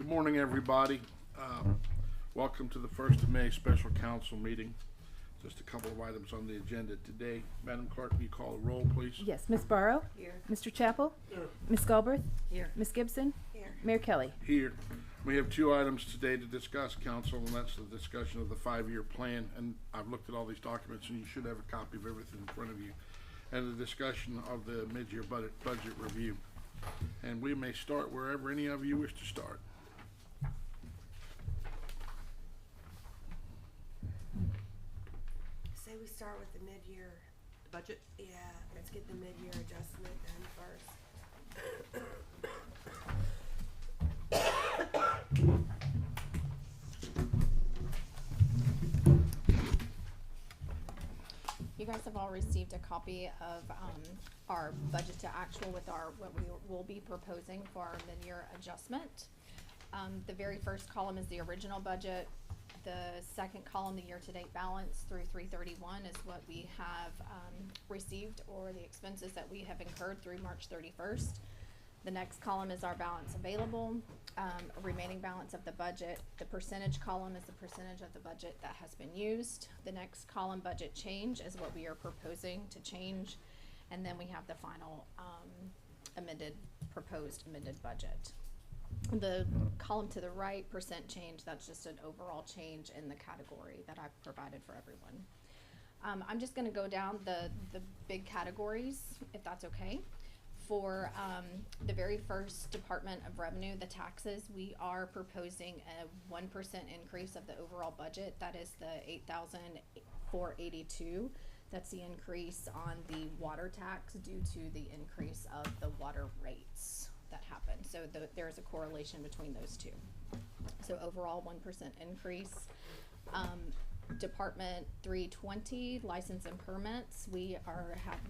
Good morning, everybody. Welcome to the 1st of May special council meeting. Just a couple of items on the agenda today. Madam Clerk, will you call the roll, please? Yes, Ms. Burrow? Here. Mr. Chappell? Here. Ms. Galbraith? Here. Ms. Gibson? Here. Mayor Kelly? Here. We have two items today to discuss, council, and that's the discussion of the 5-year plan. And I've looked at all these documents, and you should have a copy of everything in front of you. And the discussion of the mid-year budget review. And we may start wherever any of you wish to start. Say we start with the mid-year, Budget? yeah, let's get the mid-year adjustment done first. You guys have all received a copy of our budget to actual with what we will be proposing for our mid-year adjustment. The very first column is the original budget. The second column, the year-to-date balance through 3/31 is what we have received, or the expenses that we have incurred through March 31st. The next column is our balance available, remaining balance of the budget. The percentage column is the percentage of the budget that has been used. The next column, budget change, is what we are proposing to change. And then we have the final proposed amended budget. The column to the right, percent change, that's just an overall change in the category that I've provided for everyone. I'm just gonna go down the big categories, if that's okay. For the very first Department of Revenue, the taxes, we are proposing a 1% increase of the overall budget. That is the 8,482. That's the increase on the water tax due to the increase of the water rates that happened. So there's a correlation between those two. So overall, 1% increase. Department 320, license and permits, we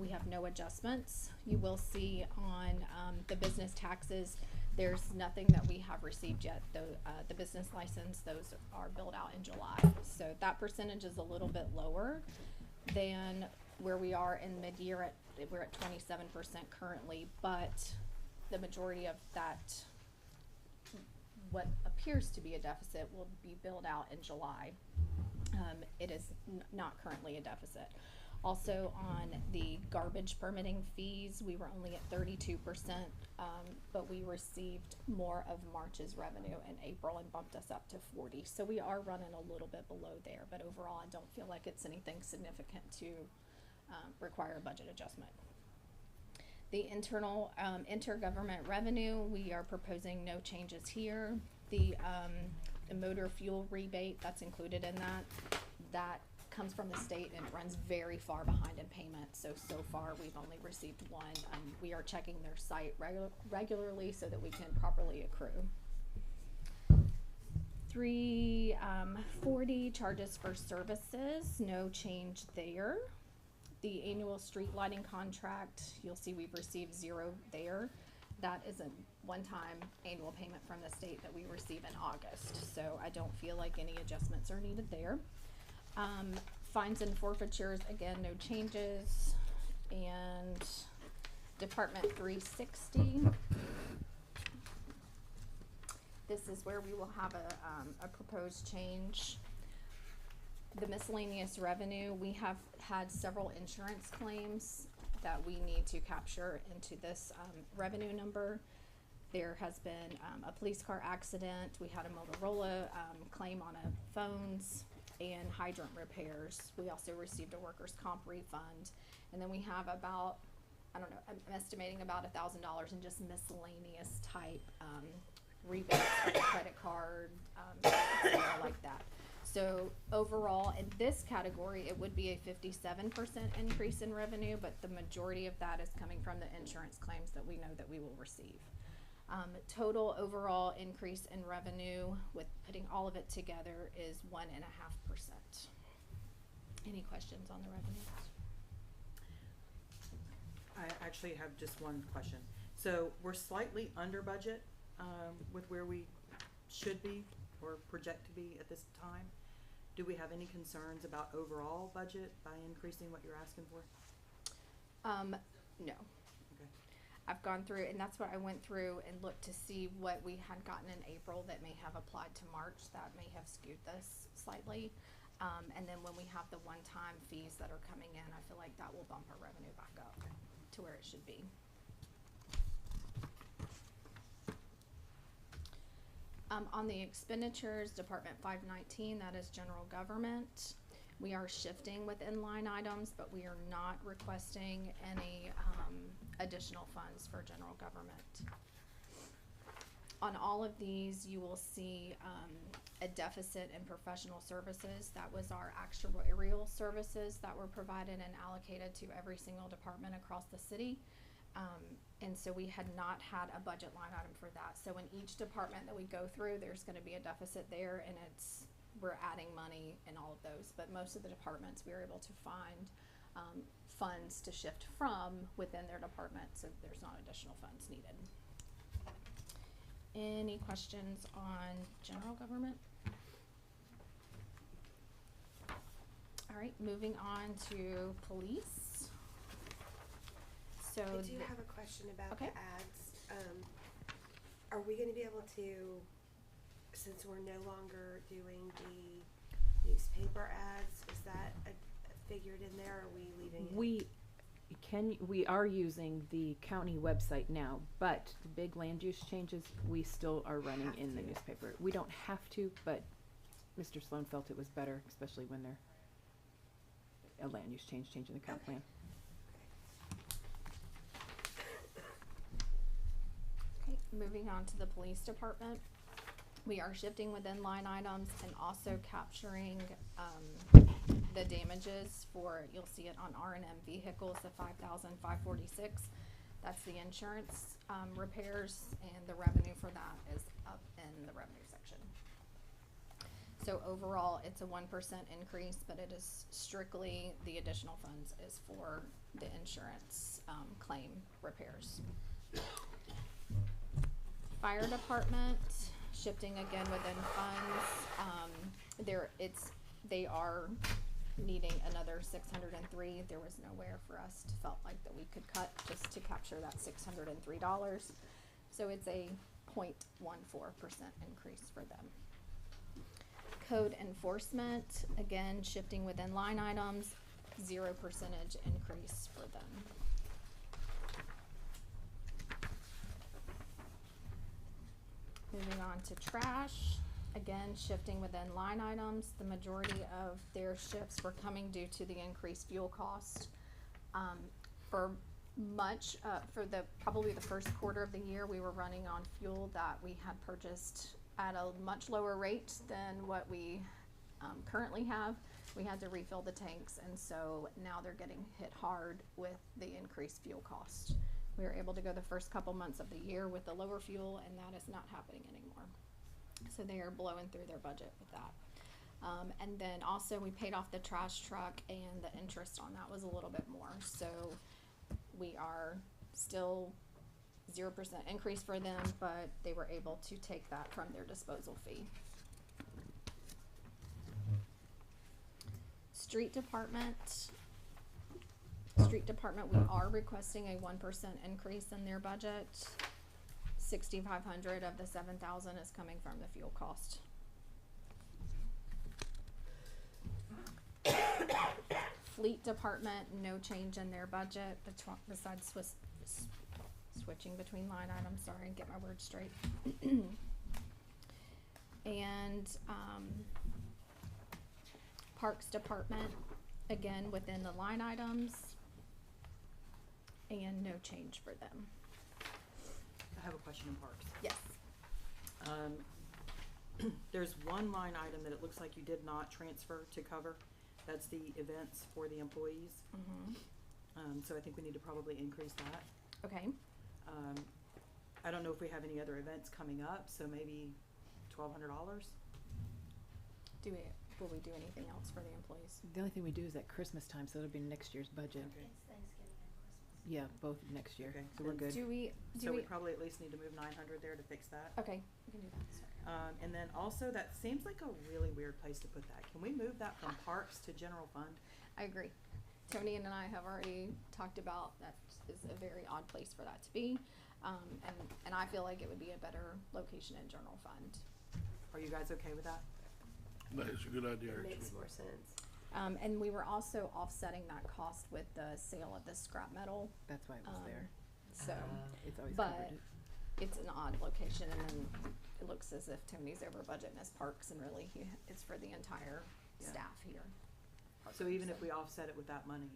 have no adjustments. You will see on the business taxes, there's nothing that we have received yet. The business license, those are billed out in July. So that percentage is a little bit lower than where we are in mid-year. We're at 27% currently, but the majority of that, what appears to be a deficit, will be billed out in July. It is not currently a deficit. Also, on the garbage permitting fees, we were only at 32%, but we received more of March's revenue in April and bumped us up to 40. So we are running a little bit below there, but overall, I don't feel like it's anything significant to require a budget adjustment. The internal intergovernment revenue, we are proposing no changes here. The motor fuel rebate, that's included in that comes from the state and it runs very far behind in payment. So far we've only received one. We are checking their site regularly so that we can properly accrue. 340 charges for services, no change there. The annual street lighting contract, you'll see we've received 0 there. That is a one-time annual payment from the state that we receive in August. So I don't feel like any adjustments are needed there. Fines and forfeitures, again, no changes. And Department 360. This is where we will have a proposed change. The miscellaneous revenue, we have had several insurance claims that we need to capture into this revenue number. There has been a police car accident. We had a Motorola claim on phones and hydrant repairs. We also received a workers' comp refund. And then we have about, I don't know, I'm estimating about $1,000 in just miscellaneous type rebates, like credit card, like that. So overall, in this category, it would be a 57% increase in revenue, but the majority of that is coming from the insurance claims that we know that we will receive. Total overall increase in revenue with putting all of it together is 1.5%. Any questions on the revenues? I actually have just one question. So we're slightly under budget with where we should be or project to be at this time. Do we have any concerns about overall budget by increasing what you're asking for? No. Okay. I've gone through, and that's what I went through and looked to see what we had gotten in April that may have applied to March, that may have skewed this slightly. And then when we have the one-time fees that are coming in, I feel like that will bump our revenue back up to where it should be. On the expenditures, Department 519, that is general government. We are shifting within line items, but we are not requesting any additional funds for general government. On all of these, you will see a deficit in professional services. That was our actuarial services that were provided and allocated to every single department across the city. And so we had not had a budget line item for that. So in each department that we go through, there's gonna be a deficit there, and we're adding money in all of those. But most of the departments, we were able to find funds to shift from within their department, so there's not additional funds needed. Any questions on general government? All right, moving on to police. So I do have a question about the Okay. ads. Are we gonna be able to, since we're no longer doing the newspaper ads, is that figured in there, or are we leaving it? We are using the county website now, but the big land use changes, we still are running Have in the to. newspaper. We don't have to, but Mr. Sloan felt it was better, especially when they're a land use change, changing the comp Okay. plan. Okay, moving on to the police department. We are shifting within line items and also capturing, the damages for, you'll see it on R&M vehicles, the 5,546. That's the insurance, repairs, and the revenue for that is up in the revenue section. So overall, it's a 1% increase, but it is strictly, the additional funds is for the insurance, claim repairs. Fire department, shifting again within funds, they are needing another 603. There was nowhere for us to felt like that we could cut just to capture that $603. So it's a 0.14% increase for them. Code enforcement, again, shifting within line items, 0% increase for them. Moving on to trash, again, shifting within line items. The majority of their shifts were coming due to the increased fuel cost. For probably the first quarter of the year, we were running on fuel that we had purchased at a much lower rate than what we currently have. We had to refill the tanks, and so now they're getting hit hard with the increased fuel cost. We were able to go the first couple months of the year with the lower fuel, and that is not happening anymore. So they are blowing through their budget with that. And then also we paid off the trash truck, and the interest on that was a little bit more. So we are still 0% increase for them, but they were able to take that from their disposal fee. Street department, we are requesting a 1% increase in their budget. 6,500 of the 7,000 is coming from the fuel cost. Fleet department, no change in their budget besides switching between line items, sorry, get my words straight. And Parks department, again, within the line items, and no change for them. I have a question in parks. Yes. There's one line item that it looks like you did not transfer to cover. That's the events for the employees. So I think we need to probably increase that. Okay. I don't know if we have any other events coming up, so maybe $1,200. Will we do anything else for the employees? The only thing we do is at Christmas time, so it'll be next year's budget. Okay. Yeah, both next year, Okay. so we're good. Do we, So we probably at least need to move 900 there to fix that. okay, we can do that, sorry. And then also, that seems like a really weird place to put that. Can we move that from parks to general fund? I agree. Tony and I have already talked about that. is a very odd place for that to be. And I feel like it would be a better location in general fund. Are you guys okay with that? That is a good idea, It actually. makes more sense. And we were also offsetting that cost with the sale of the scrap metal. That's why it was there. So, It's always but covered. it's an odd location, and then it looks as if Tony's over budget in his parks, and really it's for the entire Yeah. staff here. So even if we offset it with that money,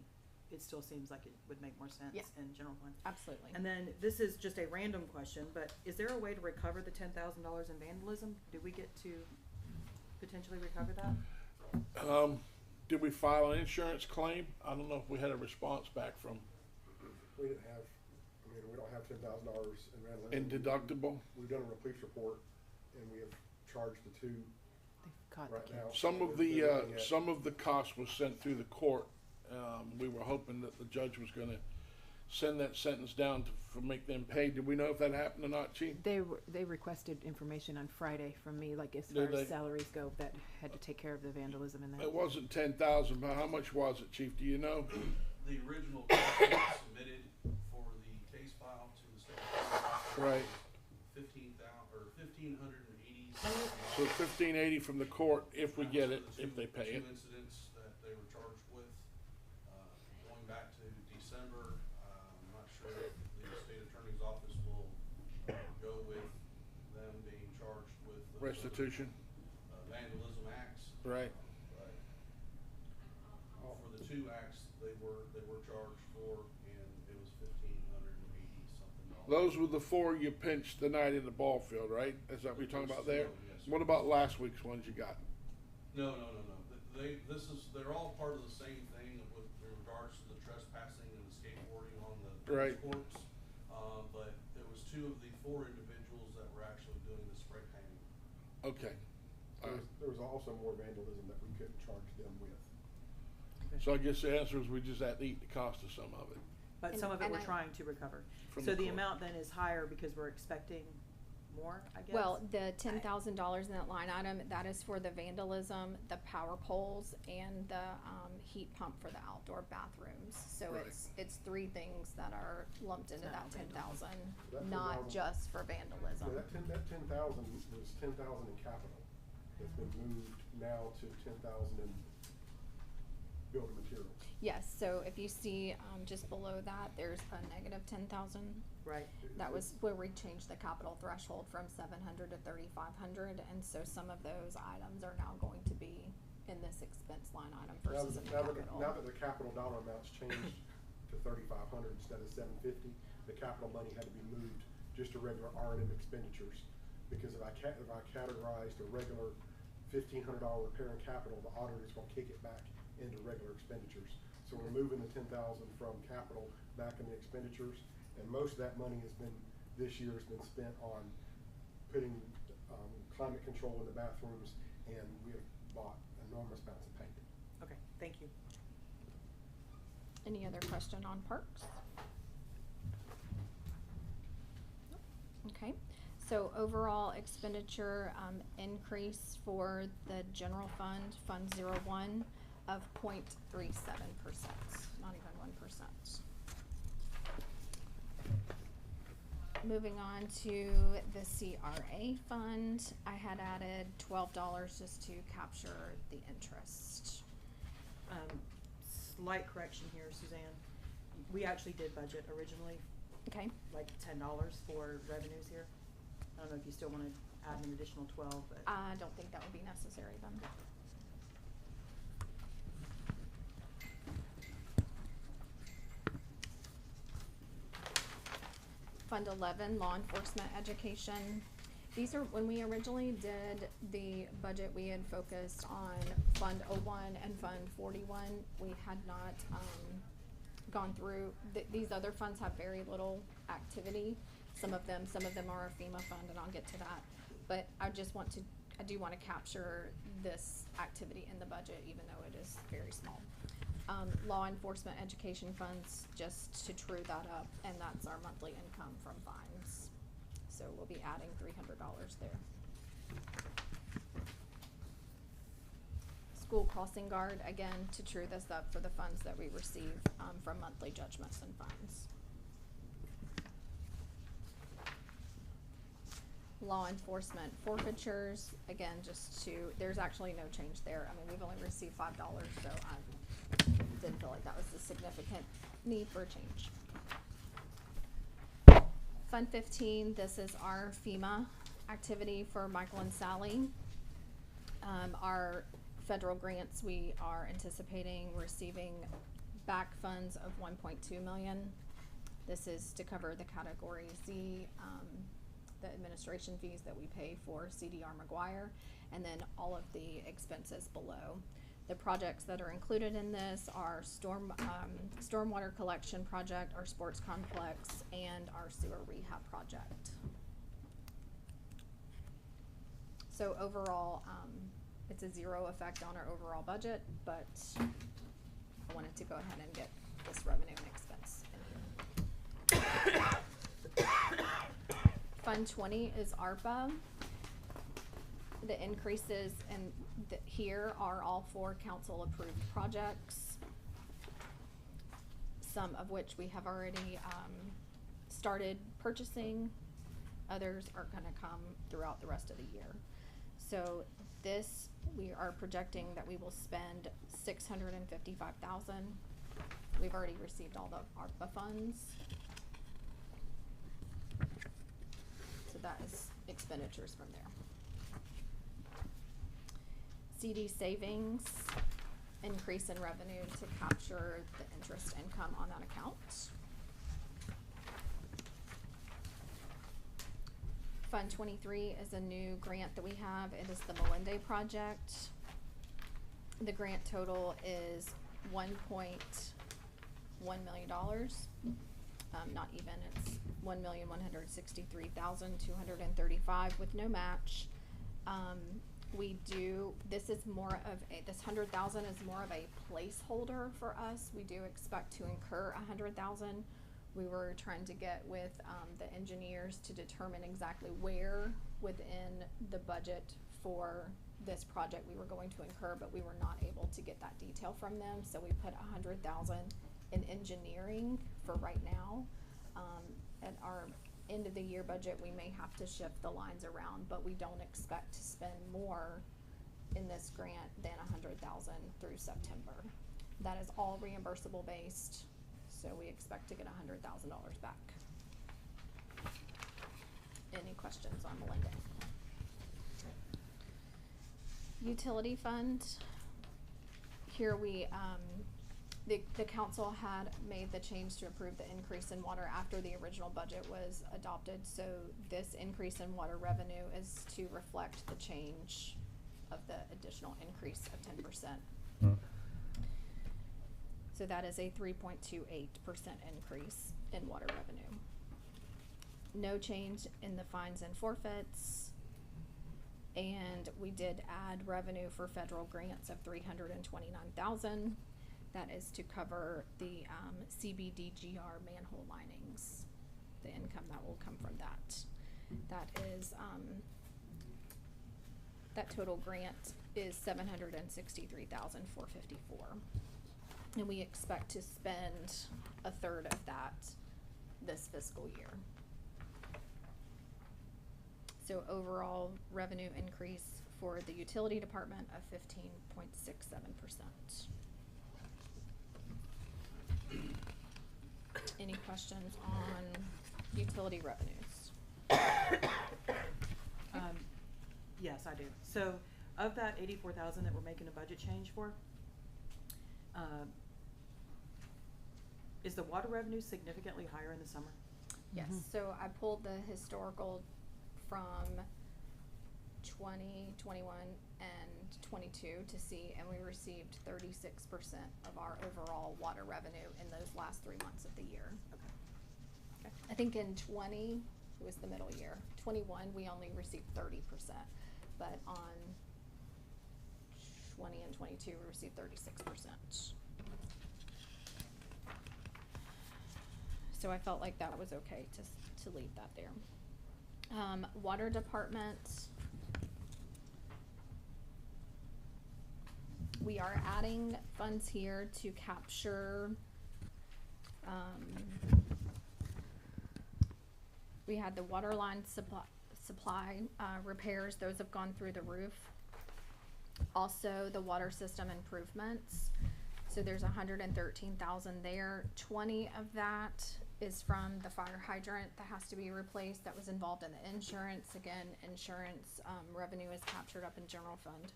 it still seems like it would make more sense Yeah. in general fund. Absolutely. And then, this is just a random question, but is there a way to recover the $10,000 in vandalism? Do we get to potentially recover that? Did we file an insurance claim? I don't know if we had a response back from, We didn't have, I mean, we don't have $10,000 in vandalism. in deductible. We've done a police report, and we have charged the two They've caught the right kid. now. Some of They're looking at- some of the cost was sent through the court. We were hoping that the judge was gonna send that sentence down for make them pay. Did we know if that happened or not, Chief? They requested information on Friday from me, like as Did far they? as salaries go, that had to take care of the vandalism and that. It wasn't 10,000, but how much was it, Chief? Do you know? The original cost was submitted for the case file to the state. Right. 1,580. So 1,580 from the court if we get it, if they pay it. Two incidents that they were charged with, going back to December. I'm not sure if the state attorney's office will go with them being charged with those other, Restitution, vandalism acts. right? But for the two acts, they were charged for, and it was 1,580 something dollars. Those were the four you pinched the night in the ball field, right? Is that what you're talking about there? Yes. What about last week's ones you got? No. They're all part of the same thing with regards to the trespassing and the skateboarding on the Right. tennis courts. But it was two of the four individuals that were actually doing the spray painting. Okay. There was also more vandalism that we couldn't charge them with. So I guess the answer is we just had to eat the cost of some of it. But And- some of it and we're I- trying to recover. From So the the court. amount then is higher because we're expecting more, I guess? Well, the $10,000 in that line item, that is for the vandalism, the power poles, and the heat pump for the outdoor bathrooms. So Right. it's three things that are lumped into that 10,000, That not 10,000 just for vandalism. Yeah, that 10,000 was 10,000 in capital. That's been moved now to 10,000 in building materials. Yes, so if you see, just below that, there's a negative 10,000. Right. That was where we changed the capital threshold from 700 to 3,500, and so some of those items are now going to be in this expense line item versus in the capital. Now that the capital dollar amounts changed to 3,500 instead of 750, the capital money had to be moved just to regular R&M expenditures. Because if I categorized a regular $1,500 repair in capital, the auditor's gonna kick it back into regular expenditures. So we're moving the 10,000 from capital back into expenditures, and most of that money this year has been spent on putting climate control in the bathrooms, and we have bought enormous amounts of paint. Okay, thank you. Any other question on parks? Nope. Okay, so overall expenditure, increase for the general fund, Fund 01, of 0.37%, not even 1%. Moving on to the CRA fund, I had added $12 just to capture the interest. Slight correction here, Suzanne. We actually did budget originally, Okay, like $10 for revenues here. I don't know if you still wanna add an additional 12, but. I don't think that would be necessary then. Fund 11, law enforcement education. These are, when we originally did the budget, we had focused on Fund 01 and Fund 41. We had not, gone through, these other funds have very little activity. Some of them are a FEMA fund, and I'll get to that. But I do wanna capture this activity in the budget, even though it is very small. Law enforcement education funds, just to true that up, and that's our monthly income from fines. So we'll be adding $300 there. School crossing guard, again, to true this up for the funds that we receive, from monthly judgments and fines. law enforcement forfeitures, again, just to, there's actually no change there. I mean, we've only received $5, so I didn't feel like that was a significant need for a change. Fund 15, this is our FEMA activity for Michael and Sally. Our federal grants, we are anticipating receiving back funds of 1.2 million. This is to cover the Category Z, the administration fees that we pay for CDR McGuire, and then all of the expenses below. The projects that are included in this are stormwater collection project, our sports complex, and our sewer rehab project. So overall, it's a zero effect on our overall budget, but I wanted to go ahead and get this revenue and expense in here. Fund 20 is ARPA. The increases in here are all for council approved projects, some of which we have already started purchasing. Others are gonna come throughout the rest of the year. So this, we are projecting that we will spend $655,000. We've already received all the ARPA funds. So that is expenditures from there. CD savings, increase in revenue to capture the interest income on that account. Fund 23 is a new grant that we have. It is the Melende project. The grant total is $1.1 million. Not even, it's $1,163,235 with no match. This is more of this 100,000 is more of a placeholder for us. We do expect to incur 100,000. We were trying to get with the engineers to determine exactly where within the budget for this project we were going to incur, but we were not able to get that detail from them. So we put 100,000 in engineering for right now. At our end of the year budget, we may have to shift the lines around, but we don't expect to spend more in this grant than 100,000 through September. That is all reimbursable based, so we expect to get $100,000 back. Any questions on Melende? Utility fund. Here we, the council had made the change to approve the increase in water after the original budget was adopted. So this increase in water revenue is to reflect the change of the additional increase of 10%. So that is a 3.28% increase in water revenue. No change in the fines and forfeits. And we did add revenue for federal grants of $329,000. That is to cover the CBDGR manhole linings, the income that will come from that. That is, that total grant is $763,454. And we expect to spend a third of that this fiscal year. So overall revenue increase for the utility department of 15.67%. Any questions on utility revenues? Yes, I do. So of that 84,000 that we're making a budget change for, is the water revenue significantly higher in the summer? Yes, so I pulled the historical from 20, 21, and 22 to see, and we received 36% of our overall water revenue in those last 3 months of the year. Okay. I think in 20, it was the middle year. 21, we only received 30%, but on 20 and 22, we received 36%. So I felt like that was okay to leave that there. Water department. We are adding funds here to capture, we had the water line supply, repairs, those have gone through the roof. Also, the water system improvements, so there's 113,000 there. 20 of that is from the fire hydrant that has to be replaced, that was involved in the insurance. Again, insurance, revenue is captured up in general fund.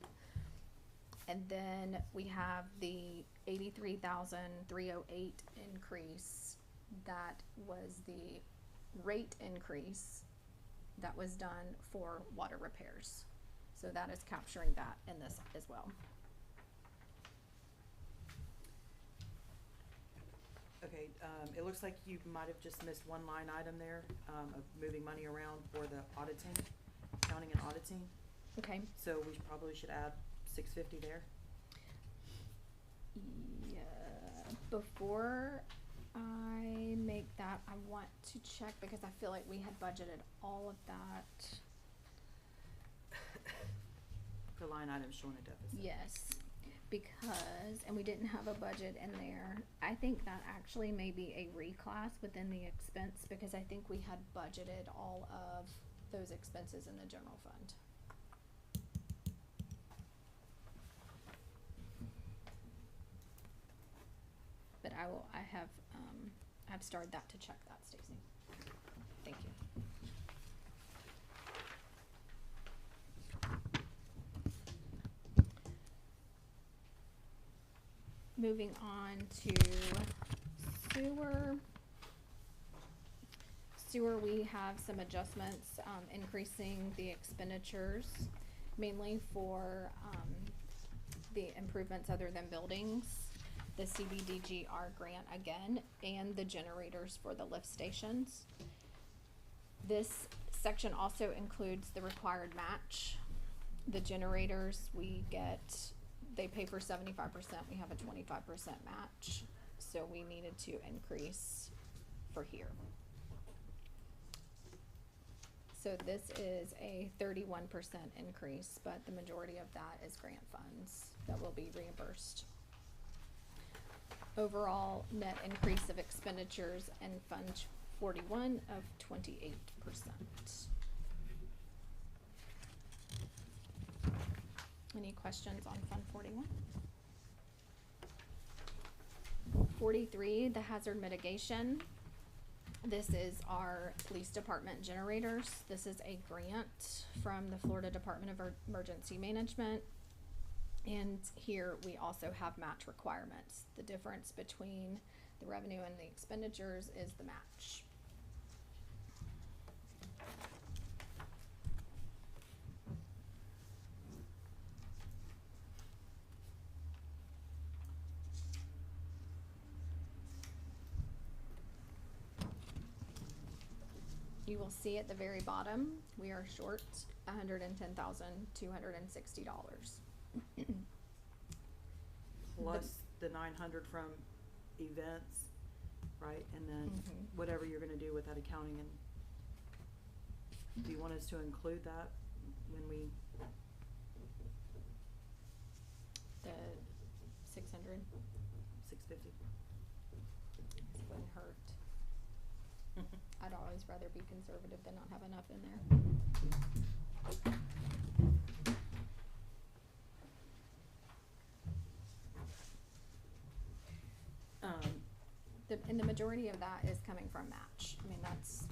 And then we have the 83,308 increase, that was the rate increase that was done for water repairs. So that is capturing that in this as well. Okay, it looks like you might have just missed one line item there, of moving money around for the auditing, accounting and auditing. Okay. So we probably should add 650 there. Yeah, before I make that, I want to check, because I feel like we had budgeted all of that. The line item showing a deficit. Yes, because, and we didn't have a budget in there. I think that actually may be a reclass within the expense, because I think we had budgeted all of those expenses in the general fund. But I've started that to check that, Stacy. Thank you. Moving on to sewer. Sewer, we have some adjustments, increasing the expenditures, mainly for, the improvements other than buildings, the CBDGR grant again, and the generators for the lift stations. This section also includes the required match. The generators, they pay for 75%, we have a 25% match, so we needed to increase for here. So this is a 31% increase, but the majority of that is grant funds that will be reimbursed. Overall net increase of expenditures in Fund 41 of 28%. Any questions on Fund 41? 43, the hazard mitigation. This is our police department generators. This is a grant from the Florida Department of Emergency Management. And here we also have match requirements. The difference between the revenue and the expenditures is the match. You will see at the very bottom, we are short $110,260. Plus the 900 from events, right? And then whatever you're gonna do with that accounting, and do you want us to include that when we? The 600 650. wouldn't hurt. I'd always rather be conservative than not have enough in there. And the majority of that is coming from match. I mean, that's.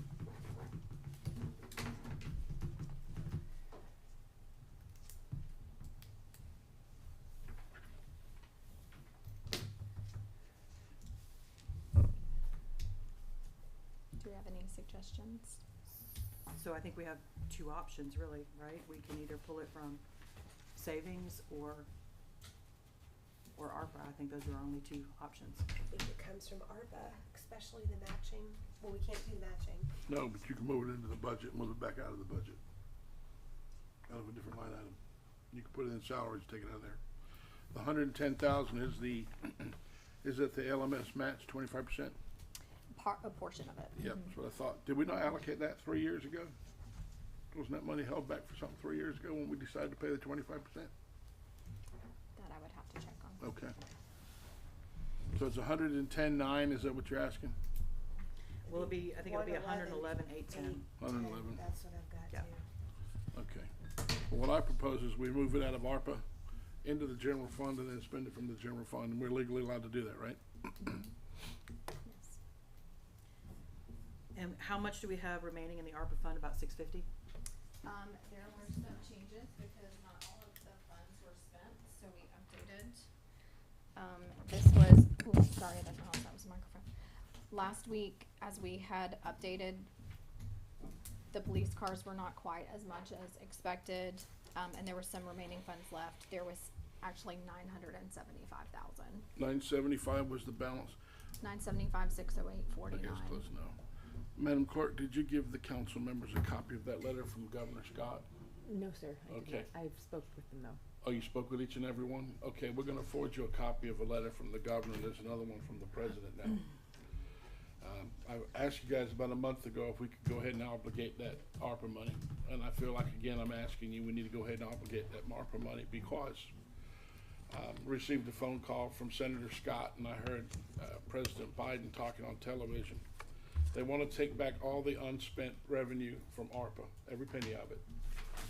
Do we have any suggestions? So I think we have two options really, right? We can either pull it from savings or ARPA. I think those are our only two options. I think it comes from ARPA, especially the matching. Well, we can't do matching. No, but you can move it into the budget, move it back out of the budget. Out of a different line item. You can put it in salaries, take it out of there. The 110,000 is is it the LMS match, 25%? A portion of it. Yep, that's what I thought. Did we not allocate that 3 years ago? Wasn't that money held back for something 3 years ago when we decided to pay the 25%? That I would have to check on. Okay. So it's 110,9, is that what you're asking? Will it be, I think it'll be 111,810. 111. That's what I've got Yeah. too. what I propose is we move it out of ARPA into the general fund and then spend it from the general fund, and we're legally allowed to do that, right? Yes. And how much do we have remaining in the ARPA fund? About 650? There were some changes because not all of the funds were spent, so we updated. This was, oh, sorry, that was a microphone. Last week, as we had updated, the police cars were not quite as much as expected, and there were some remaining funds left. There was actually 975,000. 975 was the balance. 975, 608, I 49. guess close now. Madam Clerk, did you give the council members a copy of that letter from Governor Scott? No, sir, I did Okay. not. I've spoke with them though. Oh, you spoke with each and every one? Okay, we're gonna forward you a copy of a letter from the governor. There's another one from the president now. I asked you guys about a month ago if we could go ahead and obligate that ARPA money. And I feel like, again, I'm asking you, we need to go ahead and obligate that ARPA money because received a phone call from Senator Scott, and I heard President Biden talking on television. They want to take back all the unspent revenue from ARPA, every penny of it,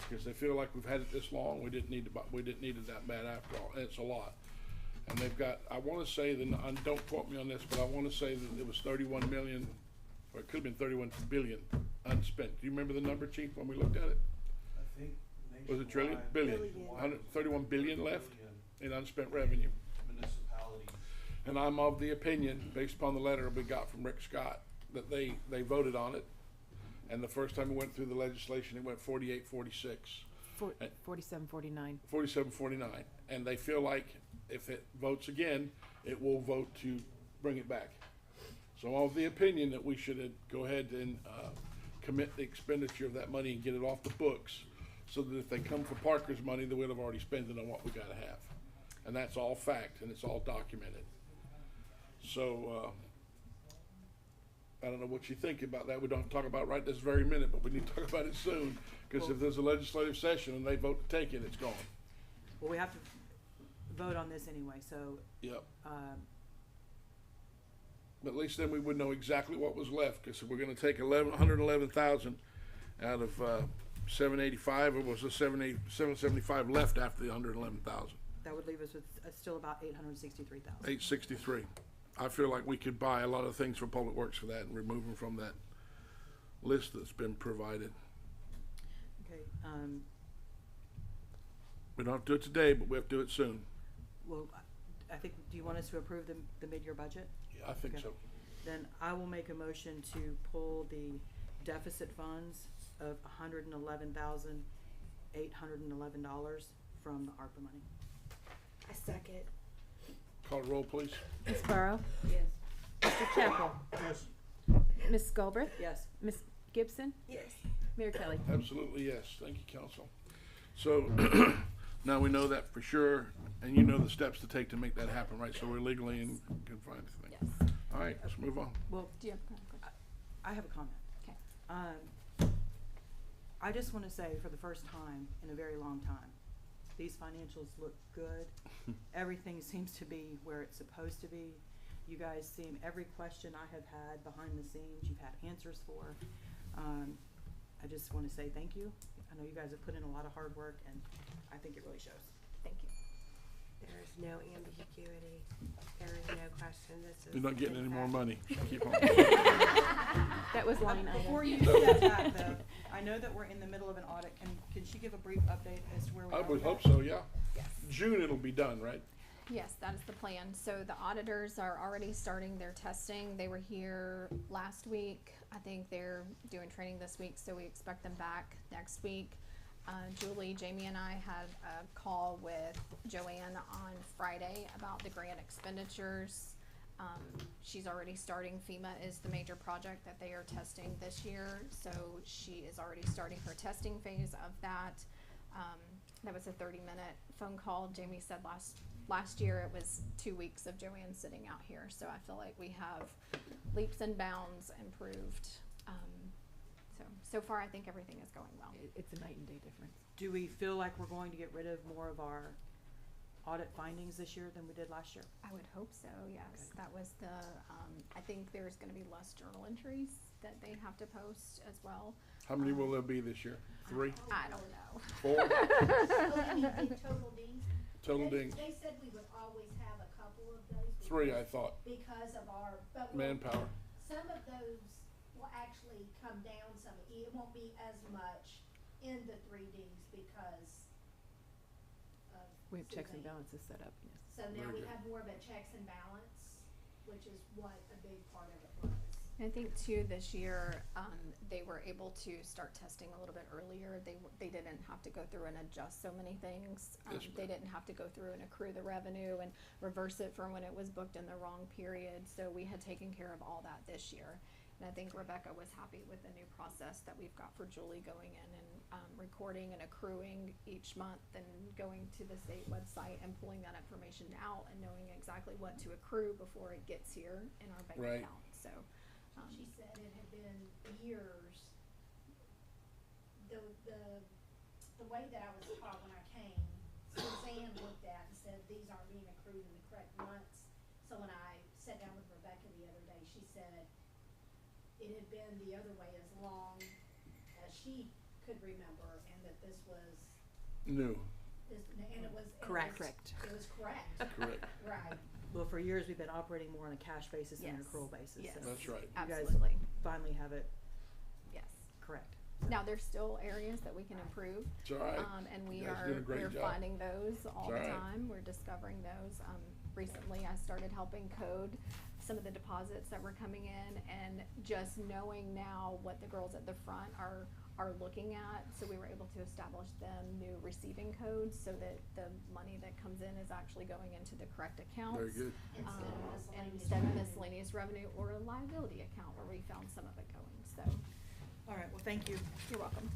because they feel like we've had it this long. We didn't need it that bad after all, and it's a lot. And they've got, I want to say that, and don't quote me on this, but I want to say that it was 31 million, or it could have been 31 billion unspent. Do you remember the number, Chief, when we looked at it? I think Was it trillion? nationwide, Billion. nationwide, 31 billion left billion in unspent revenue. municipalities. And I'm of the opinion, based upon the letter we got from Rick Scott, that they voted on it. And the first time it went through the legislation, it went 48-46, 47, 49. 47-49. And they feel like if it votes again, it will vote to bring it back. So I'm of the opinion that we should go ahead and commit the expenditure of that money and get it off the books, so that if they come for Parker's money, they would have already spent it on what we gotta have. And that's all fact, and it's all documented. So, I don't know what you think about that. We don't talk about it right this very minute, but we need to talk about it soon, because if there's a legislative session and they vote to take it, it's gone. Well, we have to vote on this anyway, so, Yep. um, But at least then we would know exactly what was left, because if we're gonna take 111,000 out of 785, or was the 775 left after the 111,000? that would leave us with still about 863,000. 863. I feel like we could buy a lot of things for Public Works for that and remove them from that list that's been provided. Okay, We don't have to do it today, but we have to do it soon. well, I think, do you want us to approve the mid-year budget? Yeah, I think Okay. so. Then I will make a motion to pull the deficit funds of $111,811 from the ARPA money. A second. Call roll, please. Ms. Burrow? Yes. Mr. Chapel? Yes. Ms. Galbraith? Yes. Ms. Gibson? Yes. Mayor Kelly? Absolutely, yes. Thank you, council. So, now we know that for sure, and you know the steps to take to make that happen, right? So we're legally in confined to things. Yes. All right, let's move on. Well, Do you have a question? I have a comment. Okay. I just wanna say, for the first time in a very long time, these financials look good. Everything seems to be where it's supposed to be. You guys seem, every question I have had behind the scenes, you've had answers for. I just wanna say thank you. I know you guys have put in a lot of hard work, and I think it really shows. Thank you. There is no ambiguity. There is no question. This is. You're not getting any more fact. money. Keep on. That was line item. Before you step back, though, I know that we're in the middle of an audit. Can she give a brief update as to where we are? I with would that? hope so, yeah. Yes. June it'll be done, right? Yes, that is the plan. So the auditors are already starting their testing. They were here last week. I think they're doing training this week, so we expect them back next week. Julie, Jamie, and I had a call with Joanne on Friday about the grant expenditures. She's already starting. FEMA is the major project that they are testing this year, so she is already starting her testing phase of that. That was a 30-minute phone call. Jamie said last year it was 2 weeks of Joanne sitting out here, so I feel like we have leaps and bounds improved. So far I think everything is going well. It's a night and day difference. Do we feel like we're going to get rid of more of our audit findings this year than we did last year? I would hope so, yes. Okay. That was the, I think there's gonna be less journal entries that they have to post as well. How many will there be this year? 3? I don't know. 4? Oh, you mean in total dings? Total They- dings? They said we would always have a couple of those. 3, I because- thought. Because of our, but Manpower. some of those will actually come down some, it won't be as much in the 3Ds because of. We have checks and Suzanne. balances set up, yes. So now Very we good. have more of a checks and balance, which is what a big part of it was. I think too, this year, they were able to start testing a little bit earlier. They didn't have to go through and adjust so many things. Yes, They ma'am. didn't have to go through and accrue the revenue and reverse it from when it was booked in the wrong period. So we had taken care of all that this year. And I think Rebecca was happy with the new process that we've got for Julie going in and, recording and accruing each month and going to the state website and pulling that information out and knowing exactly what to accrue before it gets here in our bank Right. account, so. She said it had been years. The way that I was taught when I came, Suzanne looked at and said, these aren't being accrued in the correct months. So when I sat down with Rebecca the other day, she said it had been the other way as long as she could remember, and that this was, New. and it was. Correct. It was correct, Correct. right. Well, for years, we've been operating more on a cash basis than an Yes. accrual basis. Yes. so That's right. You guys Absolutely, finally have it yes. correct. Now, there's still areas that we can improve, It's all right. and we You guys did a great we're job. finding those all the It's all right. time, we're discovering those. Recently, I started helping code some of the deposits that were coming in, and just knowing now what the girls at the front are looking at, so we were able to establish them new receiving codes, so that the money that comes in is actually going into the correct accounts. Very good. Instead of miscellaneous revenue or a liability account where we found some of it going, so, All right, well, thank you. you're welcome.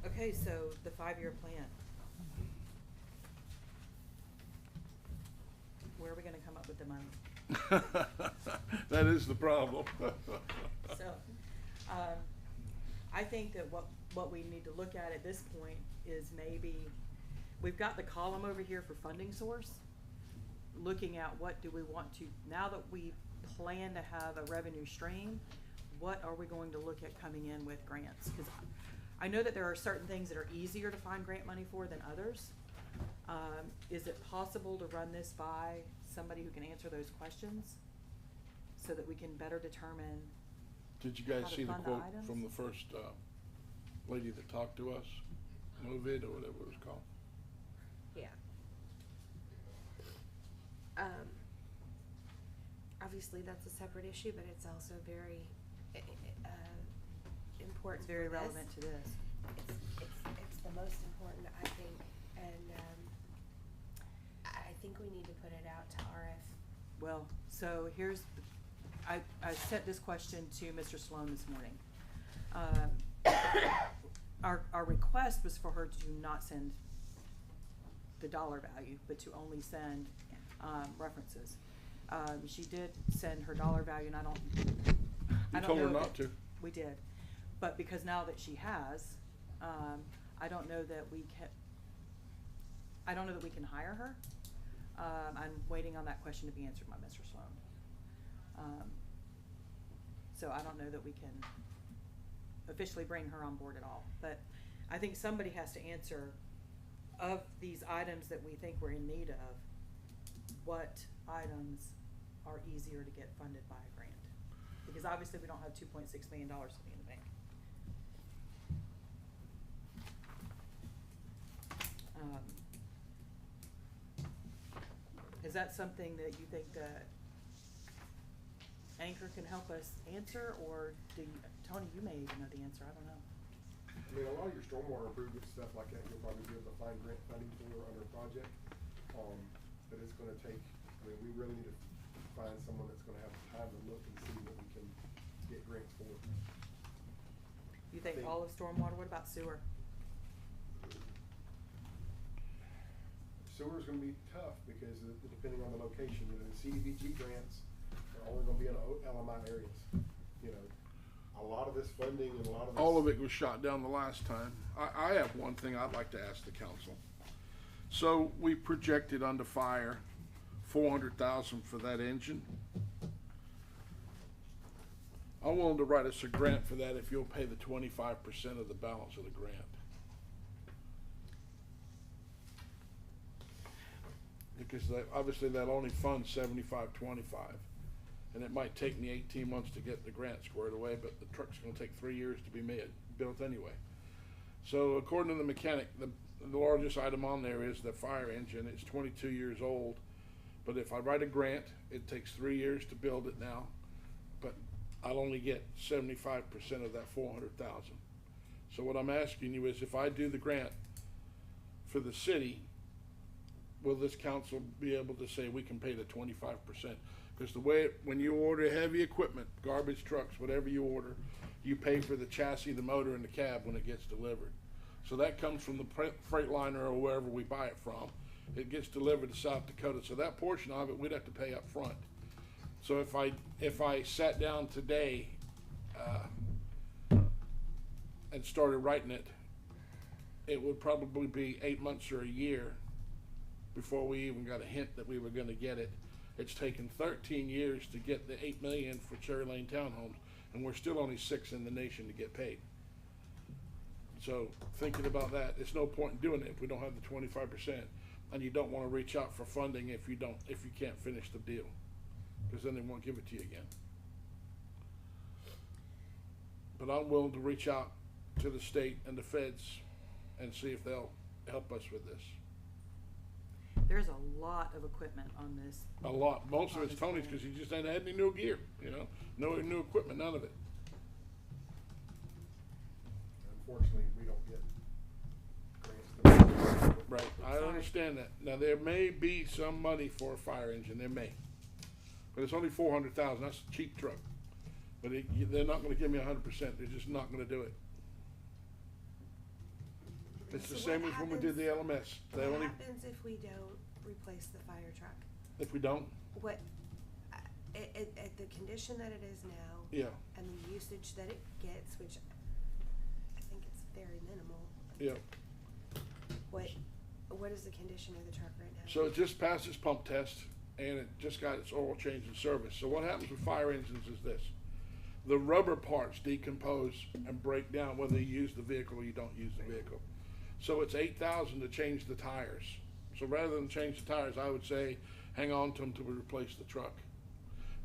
Okay, so the 5-year plan. Where are we gonna come up with the money? That is the problem. So, I think that what we need to look at this point is maybe, we've got the column over here for funding source. Looking at what do we want to, now that we plan to have a revenue stream, what are we going to look at coming in with grants? Cause I know that there are certain things that are easier to find grant money for than others. Is it possible to run this by somebody who can answer those questions? So that we can better determine, Did you guys How to see the fund the quote items? from the first lady that talked to us? Movid or whatever it was called? Yeah. Obviously, that's a separate issue, but it's also very, important it's very for this. relevant to this. It's the most important, I think, and, I think we need to put it out to RF. Well, so here's, I sent this question to Mr. Sloan this morning. Our request was for her to not send the dollar value, but to only send, references. She did send her dollar value, and I don't You know told her if not it- to. We did, but because now that she has, I don't know that we can, I don't know that we can hire her. I'm waiting on that question to be answered by Mr. Sloan. So I don't know that we can officially bring her on board at all, but I think somebody has to answer, of these items that we think we're in need of, what items are easier to get funded by a grant? Because obviously we don't have $2.6 million sitting in the bank. Is that something that you think that Anchor can help us answer, or do you, Tony, you may even know the answer, I don't know. I mean, a lot of your stormwater improvement stuff like that, you'll probably be able to find grant funding for under a project. But it's gonna take, I mean, we really need to find someone that's gonna have the time to look and see what we can get grants for. You think all of stormwater, what about sewer? sewer's gonna be tough because depending on the location, you know, the CDBG grants are only gonna be in LMI areas. You know, a lot of this funding and a lot of this. All of it was shot down the last time. I have one thing I'd like to ask the council. So we projected under fire 400,000 for that engine. I'm willing to write us a grant for that if you'll pay the 25% of the balance of the grant. Because obviously that only funds 75-25. And it might take me 18 months to get the grant squared away, but the truck's gonna take 3 years to be built anyway. So according to the mechanic, the largest item on there is the fire engine. It's 22 years old. But if I write a grant, it takes 3 years to build it now, but I'll only get 75% of that 400,000. So what I'm asking you is, if I do the grant for the city, will this council be able to say we can pay the 25%? Because the way, when you order heavy equipment, garbage trucks, whatever you order, you pay for the chassis, the motor, and the cab when it gets delivered. So that comes from the Freightliner or wherever we buy it from. It gets delivered to South Dakota, so that portion of it we'd have to pay up front. So if I sat down today and started writing it, it would probably be 8 months or a year before we even got a hint that we were going to get it. It's taken 13 years to get the $8 million for Cherry Lane Townhomes, and we're still only 6th in the nation to get paid. So thinking about that, it's no point in doing it if we don't have the 25%, and you don't want to reach out for funding if you can't finish the deal, because then they won't give it to you again. But I'm willing to reach out to the state and the feds and see if they'll help us with this. There's a lot of equipment on this. A lot. Most of it's Tony's because he just ain't had any new gear, you know, no new equipment, none of it. Unfortunately, we don't get grants. Right, I understand that. Now, there may be some money for a fire engine, there may. But it's only 400,000, that's a cheap truck. But they're not gonna give me 100%, they're just not gonna do it. It's the So same what as when we did the LMS. They What only, happens if we don't replace the fire truck? if we don't, What, at the condition that it is now, yeah, and the usage that it gets, which I think it's very minimal. yeah. What is the condition of the truck right now? So it just passed its pump test, and it just got its oil change and service. So what happens with fire engines is this. The rubber parts decompose and break down whether you use the vehicle or you don't use the vehicle. So it's $8,000 to change the tires. So rather than change the tires, I would say hang on to them till we replace the truck.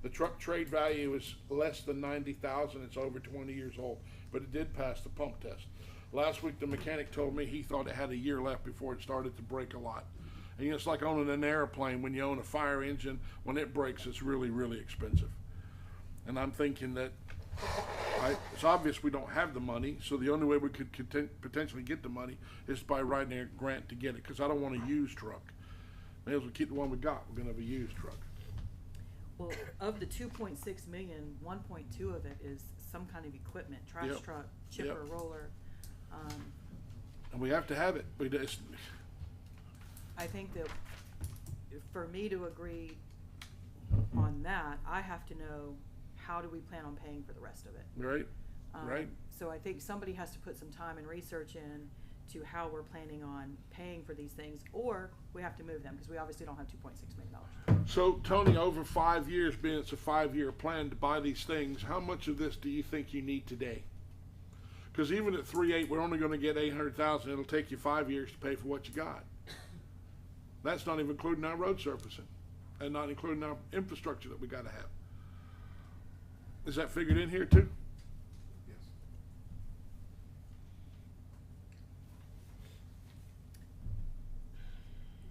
The truck trade value is less than $90,000. It's over 20 years old, but it did pass the pump test. Last week, the mechanic told me he thought it had a year left before it started to break a lot. And you know, it's like owning an airplane. When you own a fire engine, when it breaks, it's really, really expensive. And I'm thinking that it's obvious we don't have the money, so the only way we could potentially get the money is by writing a grant to get it, because I don't want a used truck. May as well keep the one we got. We're gonna have a used truck. Well, of the 2.6 million, 1.2 of it is some kind of equipment, trash Yep. truck, chipper, Yep. roller. And we have to have it. I think that for me to agree on that, I have to know how do we plan on paying for the rest of it. Right, right. So I think somebody has to put some time and research in to how we're planning on paying for these things, or we have to move them, because we obviously don't have $2.6 million. So, Tony, over 5 years, being it's a 5-year plan to buy these things, how much of this do you think you need today? Because even at 3.8, we're only going to get 800,000. It'll take you 5 years to pay for what you got. That's not even including our road surfacing, and not including our infrastructure that we got to have. Is that figured in here too? Yes.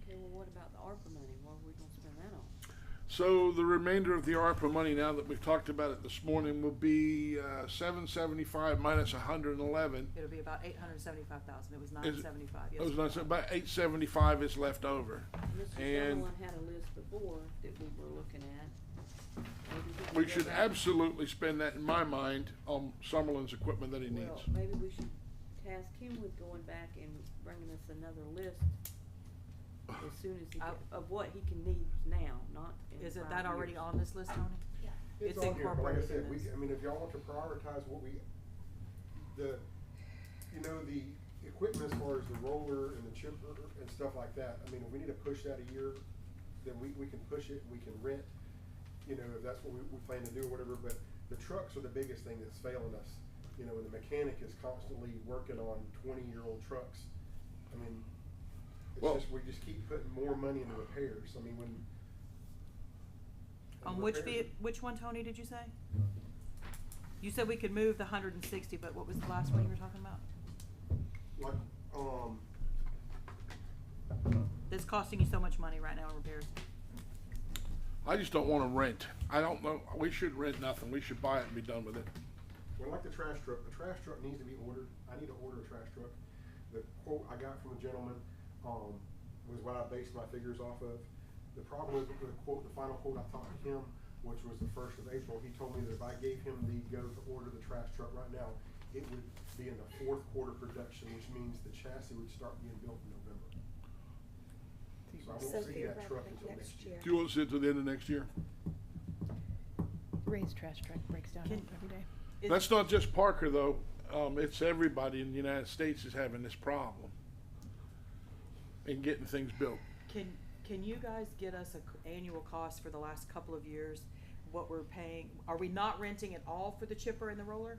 Okay, well, what about the ARPA money? What are we gonna spend that on? So the remainder of the ARPA money, now that we've talked about it this morning, will be 775 minus 111. It'll be about 875,000. It was Is it- 975. It was not, about 875 is left over. Mr. And Sutherland had a list before that we were looking at. Maybe could we go should back- absolutely spend that, in my mind, on Summerlin's equipment that he needs. Well, maybe we should task him with going back and bringing us another list as soon as he, I- of what he can need now, not in Isn't 5 that already years. on this list, Tony? Yeah. It's on here, but like I incorporated said, in we, this. I mean, if y'all want to prioritize what we, the, you know, the equipment as far as the roller and the chipper and stuff like that, I mean, if we need to push that a year, then we can push it, we can rent, you know, if that's what we plan to do or whatever, but the trucks are the biggest thing that's failing us. You know, and the mechanic is constantly working on 20-year-old trucks. I mean, Well- it's just, we just keep putting more money into repairs. I mean, when. On and which repairs- which one, Tony, did you say? You said we could move the 160, but what was the last one you were talking about? Like, That's costing you so much money right now in repairs. I just don't wanna rent. I don't know, we shouldn't rent nothing. We should buy it and be done with it. well, like the trash truck needs to be ordered. I need to order a trash truck. The quote I got from the gentleman, was what I based my figures off of. The problem is with the quote, the final quote I talked to him, which was the 1st of April, he told me that if I gave him the go to order the trash truck right now, it would be in the 4th quarter production, which means the chassis would start being built in November. So I So won't see that theoretically truck until next year. Do you want to sit to the end of next year? Ray's trash truck breaks down Can- every day. Is- That's not just Parker though, it's everybody in the United States is having this problem. In getting things built. Can you guys get us a annual cost for the last couple of years, what we're paying? Are we not renting at all for the chipper and the roller?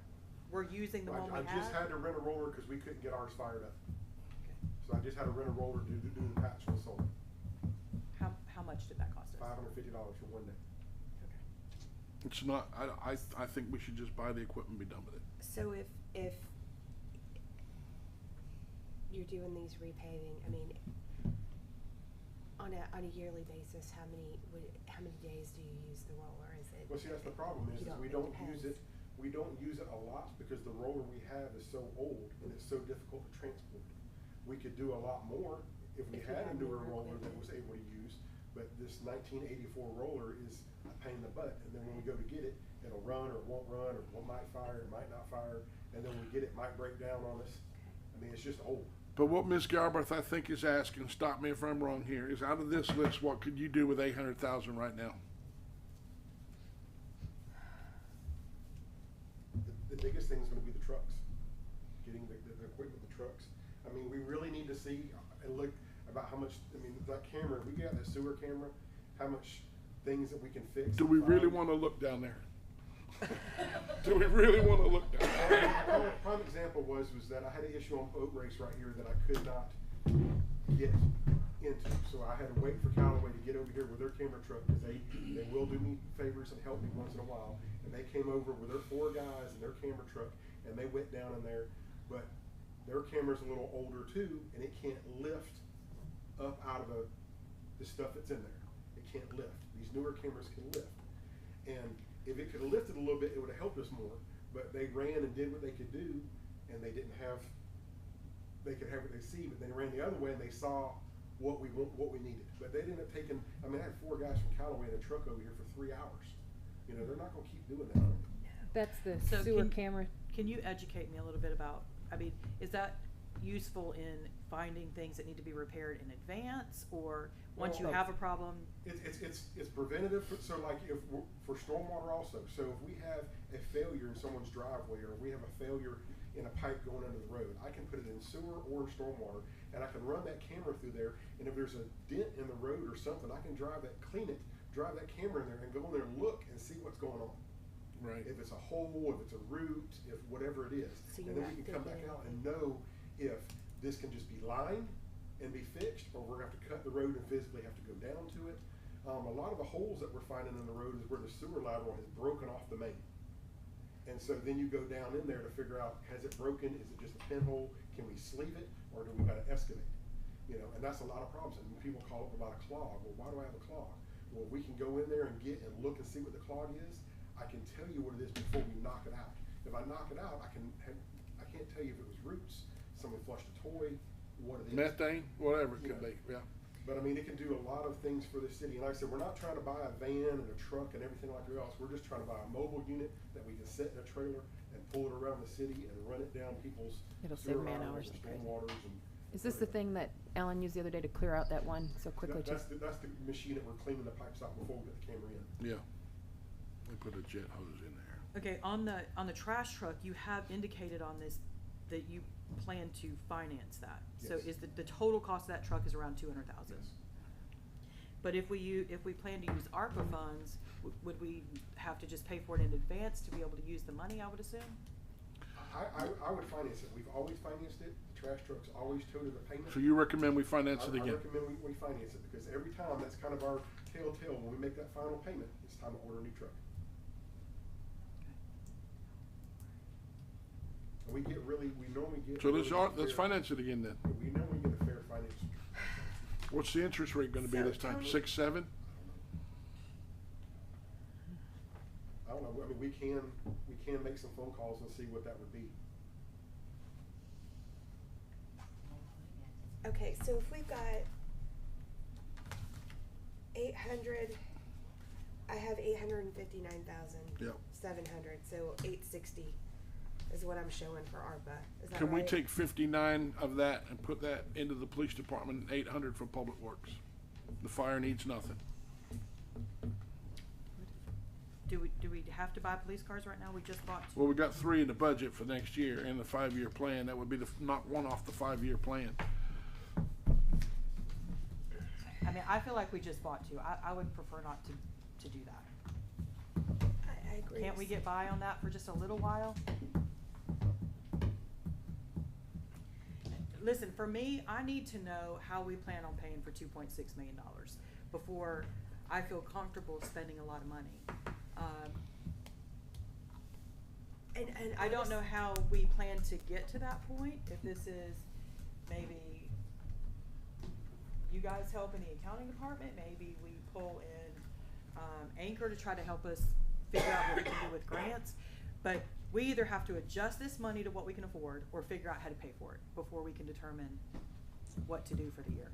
We're using the one we I just have? had to rent a roller because we couldn't get ours fired up. Okay. So I just had to rent a roller to do the patch for the solar. How much did that cost us? $550 for one day. Okay. It's not, I think we should just buy the equipment and be done with it. So if you're doing these repaving, I mean, on a yearly basis, how many days do you use the roller? Is it? Well, see, that's the problem is You we it don't depends. use it, we don't use it a lot because the roller we have is so old and it's so difficult to transport. We could do a lot more if we If we had a had newer newer roller that equipment. was able to use, but this 1984 roller is a pain in the butt. And then when we go to get it, it'll run or it won't run, or it might fire, it might not fire, and then when we get it, it might break down on us. I mean, it's just old. But what Ms. Garbarth, I think, is asking, stop me if I'm wrong here, is out of this list, what could you do with 800,000 right now? The biggest thing is gonna be the trucks, getting the equipment, the trucks. I mean, we really need to see and look about how much, I mean, that camera, if we got that sewer camera, how much things that we can fix. Do we and really find. wanna look down there? Do we really wanna look down there? Prime example was that I had an issue on boat race right here that I could not get into. So I had to wait for Callaway to get over here with their camera truck, because they will do me favors and help me once in a while. And they came over with their 4 guys and their camera truck, and they went down in there, but their camera's a little older too, and it can't lift up out of the stuff that's in there. It can't lift. These newer cameras can lift. And if it could have lifted a little bit, it would have helped us more. But they ran and did what they could do, and they didn't have, they could have what they see, but they ran the other way and they saw what we needed. But they didn't have taken, I mean, I had 4 guys from Callaway in a truck over here for 3 hours. You know, they're not gonna keep doing that. That's the So sewer can- camera. Can you educate me a little bit about, I mean, is that useful in finding things that need to be repaired in advance, or once you Well, have a problem? It's preventative, so like for stormwater also. So if we have a failure in someone's driveway, or we have a failure in a pipe going under the road, I can put it in sewer or stormwater, and I can run that camera through there, and if there's a dent in the road or something, I can drive that camera in there and go in there and look and see what's going on. Right. If it's a hole, if it's a root, if whatever it is. So And you're then we not can come back thinking out and anything. know if this can just be lined and be fixed, or we're gonna have to cut the road and physically have to go down to it. A lot of the holes that we're finding in the road is where the sewer lateral has broken off the main. And so then you go down in there to figure out, has it broken, is it just a pinhole, can we sleeve it, or do we gotta excavate? You know, and that's a lot of problems, and people call it about a clog. Well, why do I have a clog? Well, we can go in there and get and look and see what the clog is. I can tell you what it is before we knock it out. If I knock it out, I can't tell you if it was roots, somebody flushed a toy, what it is. Methane, whatever it could Yeah. be, yeah. But I mean, it can do a lot of things for the city. And like I said, we're not trying to buy a van and a truck and everything like else. We're just trying to buy a mobile unit that we can sit in a trailer and pull it around the city and run it down people's It'll save sewer man lines hours and like crazy. stormwaters Is this the thing that Alan used the other day to clear out that one so quickly too? That's the machine that we're cleaning the pipes out before we get the camera in. Yeah. They put a jet hose in there. Okay, on the trash truck, you have indicated on this that you plan to finance that. So Yes. is the total cost of that truck is around 200,000? Yes. But if we plan to use ARPA funds, would we have to just pay for it in advance to be able to use the money, I would assume? I would finance it. We've always financed it. The trash truck's always toted the payment. So you recommend we finance it I again? recommend we finance it, because every time, that's kind of our telltale, when we make that final payment, it's time to order a new truck. And we normally get. So let's let's finance it again then. We normally get a fair finance. What's the interest rate gonna be So, this time? Tony- 6, 7? I don't know, I mean, we can make some phone calls and see what that would be. Okay, so if we've got 800, I have 859,700, so 860 is what I'm showing for ARPA. Is that Can we right? take 59 of that and put that into the police department, and 800 for public works? The fire needs nothing. Do we have to buy police cars right now? We just bought two. Well, we got 3 in the budget for next year in the 5-year plan. That would be knock one off the 5-year plan. I mean, I feel like we just bought two. I would prefer not to do that. I agree. Can't we get by on that for just a little while? Listen, for me, I need to know how we plan on paying for $2.6 million before I feel comfortable spending a lot of money. And I don't know how we plan to get to that point, if this is maybe you guys help in the accounting department, maybe we pull in Anchor to try to help us figure out what we can do with grants. But we either have to adjust this money to what we can afford or figure out how to pay for it before we can determine what to do for the year.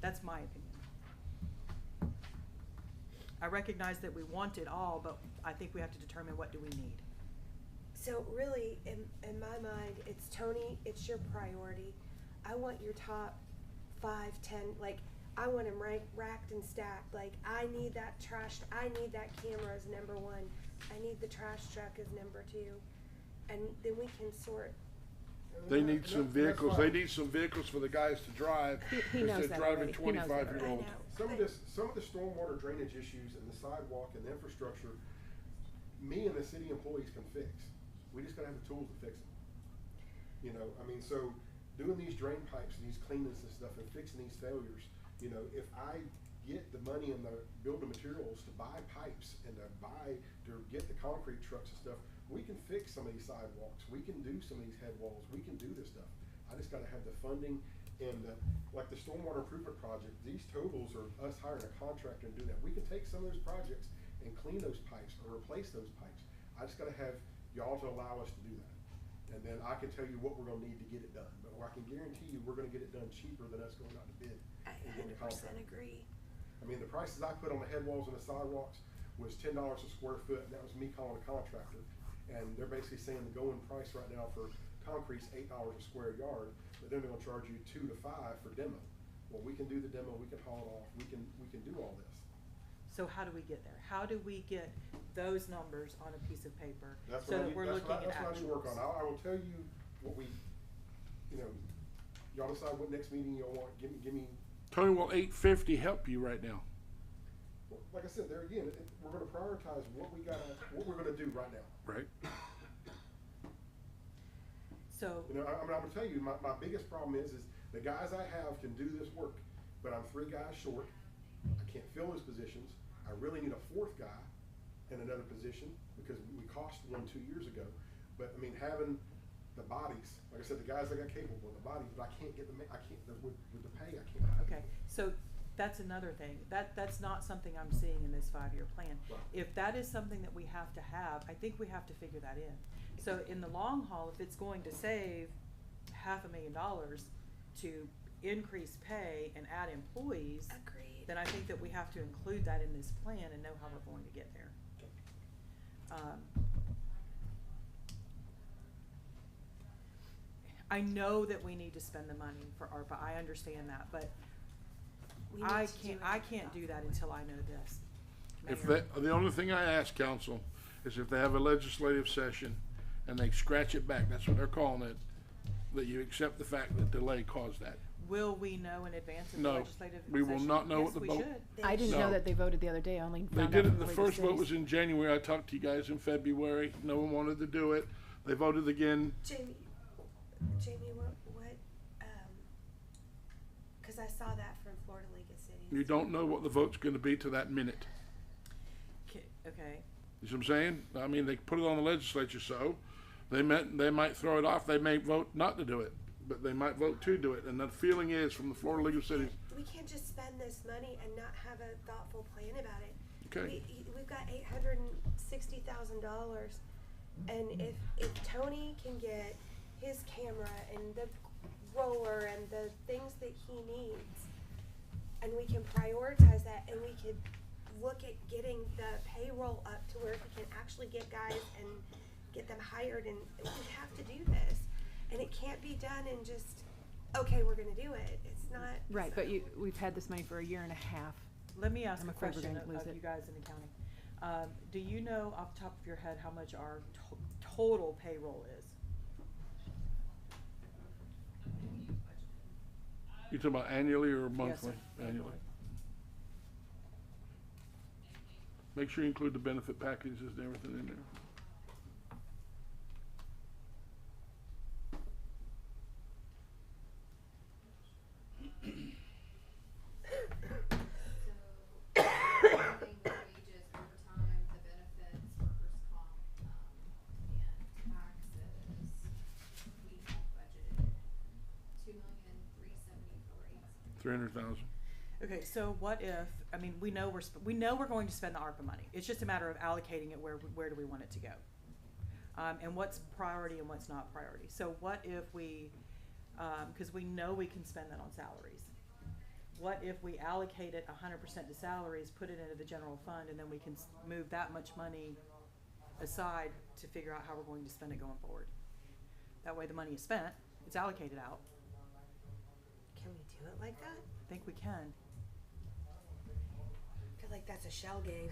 That's my opinion. I recognize that we want it all, but I think we have to determine what do we need. So really, in my mind, it's Tony, it's your priority. I want your top 5, 10, like, I want them racked and stacked. Like, I need that camera as number 1. I need the trash truck as number 2. And then we can sort. They need some vehicles. They need some vehicles for the guys to drive. He knows Instead of that driving already. He knows that 25-year-olds. I Some of the stormwater drainage issues and the sidewalk and the infrastructure, me and the city employees can fix. We just gotta have the tools to fix them. You know, I mean, so doing these drain pipes and these cleanings and stuff and fixing these failures, you know, if I get the money and the building materials to buy pipes and to get the concrete trucks and stuff, we can fix some of these sidewalks. We can do some of these head walls. We can do this stuff. I just gotta have the funding and like the stormwater improvement project, these totals are us hiring a contractor and do that. We can take some of those projects and clean those pipes or replace those pipes. I just gotta have y'all to allow us to do that. And then I can tell you what we're gonna need to get it done. But I can guarantee you, we're gonna get it done cheaper than us going out to bid. I and getting a 100% contractor. agree. I mean, the prices I put on the head walls and the sidewalks was $10 a square foot, and that was me calling a contractor. And they're basically saying the going price right now for concrete's $8 a square yard, but then they're gonna charge you 2 to 5 for demo. Well, we can do the demo, we can haul it off, we can do all this. So how do we get there? How do we get those numbers on a piece of paper That's so what I that need, we're that's looking what at I need to work on. actuals? I will tell you what we, you know, y'all decide what next meeting y'all want, give me, Tony, will 850 help you right now? like I said, there again, we're gonna prioritize what we're gonna do right now. Right? So, You know, I mean, I'm gonna tell you, my biggest problem is the guys I have can do this work, but I'm 3 guys short. I can't fill those positions. I really need a 4th guy in another position because we cost one 2 years ago. But I mean, having the bodies, like I said, the guys that got capable, the bodies, but I can't get them, with the pay, I can't hire okay, people. so that's another thing. That's not something I'm seeing in this 5-year plan. Right. If that is something that we have to have, I think we have to figure that in. So in the long haul, if it's going to save $500,000 to increase pay and add employees, Agreed. then I think that we have to include that in this plan and know how we're going to get there. I know that we need to spend the money for ARPA, I understand that, but We need I to do can't, it I in a can't do that thoughtful way. until I know this. If Mayor. the only thing I ask council is if they have a legislative session and they scratch it back, that's what they're calling it, that you accept the fact that delay caused that. Will we know in advance of the No, legislative session? we will not know what Yes, the we vote- should. I didn't No. know that they voted the other day, I only They found did out it, from the League of first vote was Cities. in January, I talked to you guys in February, no one wanted to do it. They voted again, Jamie, cause I saw that from Florida League of Cities. you don't know what the vote's gonna be to that minute. Okay, You see what I'm saying? I mean, they put it on the legislature, so they might throw it off, they may vote not to do it, but they might vote to do it, and the feeling is from the Florida League of Cities, We can't just spend this money and not have a thoughtful plan about it. okay, We've got $860,000, and if Tony can get his camera and the roller and the things that he needs, and we can prioritize that, and we could look at getting the payroll up to where we can actually get guys and get them hired, and we have to do this, and it can't be done in just, okay, we're gonna do it. It's not. Right, but we've had this money for a year and a half. let me ask I'm a afraid we're question gonna lose of it. you guys in accounting. Do you know off the top of your head how much our total payroll is? you talking about annually or Yes, monthly? sir. Annually. Make sure you include the benefit packages and everything in there. So, everything, the wages, overtime, the benefits, workers' comp, and taxes, we have budgeted $2,374,800. 300,000. Okay, so what if, I mean, we know we're going to spend the ARPA money. It's just a matter of allocating it where do we want it to go? And what's priority and what's not priority. So what if we, cause we know we can spend that on salaries. What if we allocate it 100% to salaries, put it into the general fund, and then we can move that much money aside to figure out how we're going to spend it going forward? That way the money is spent, it's allocated out. Can we do it like that? I think we can. I feel like that's a shell game.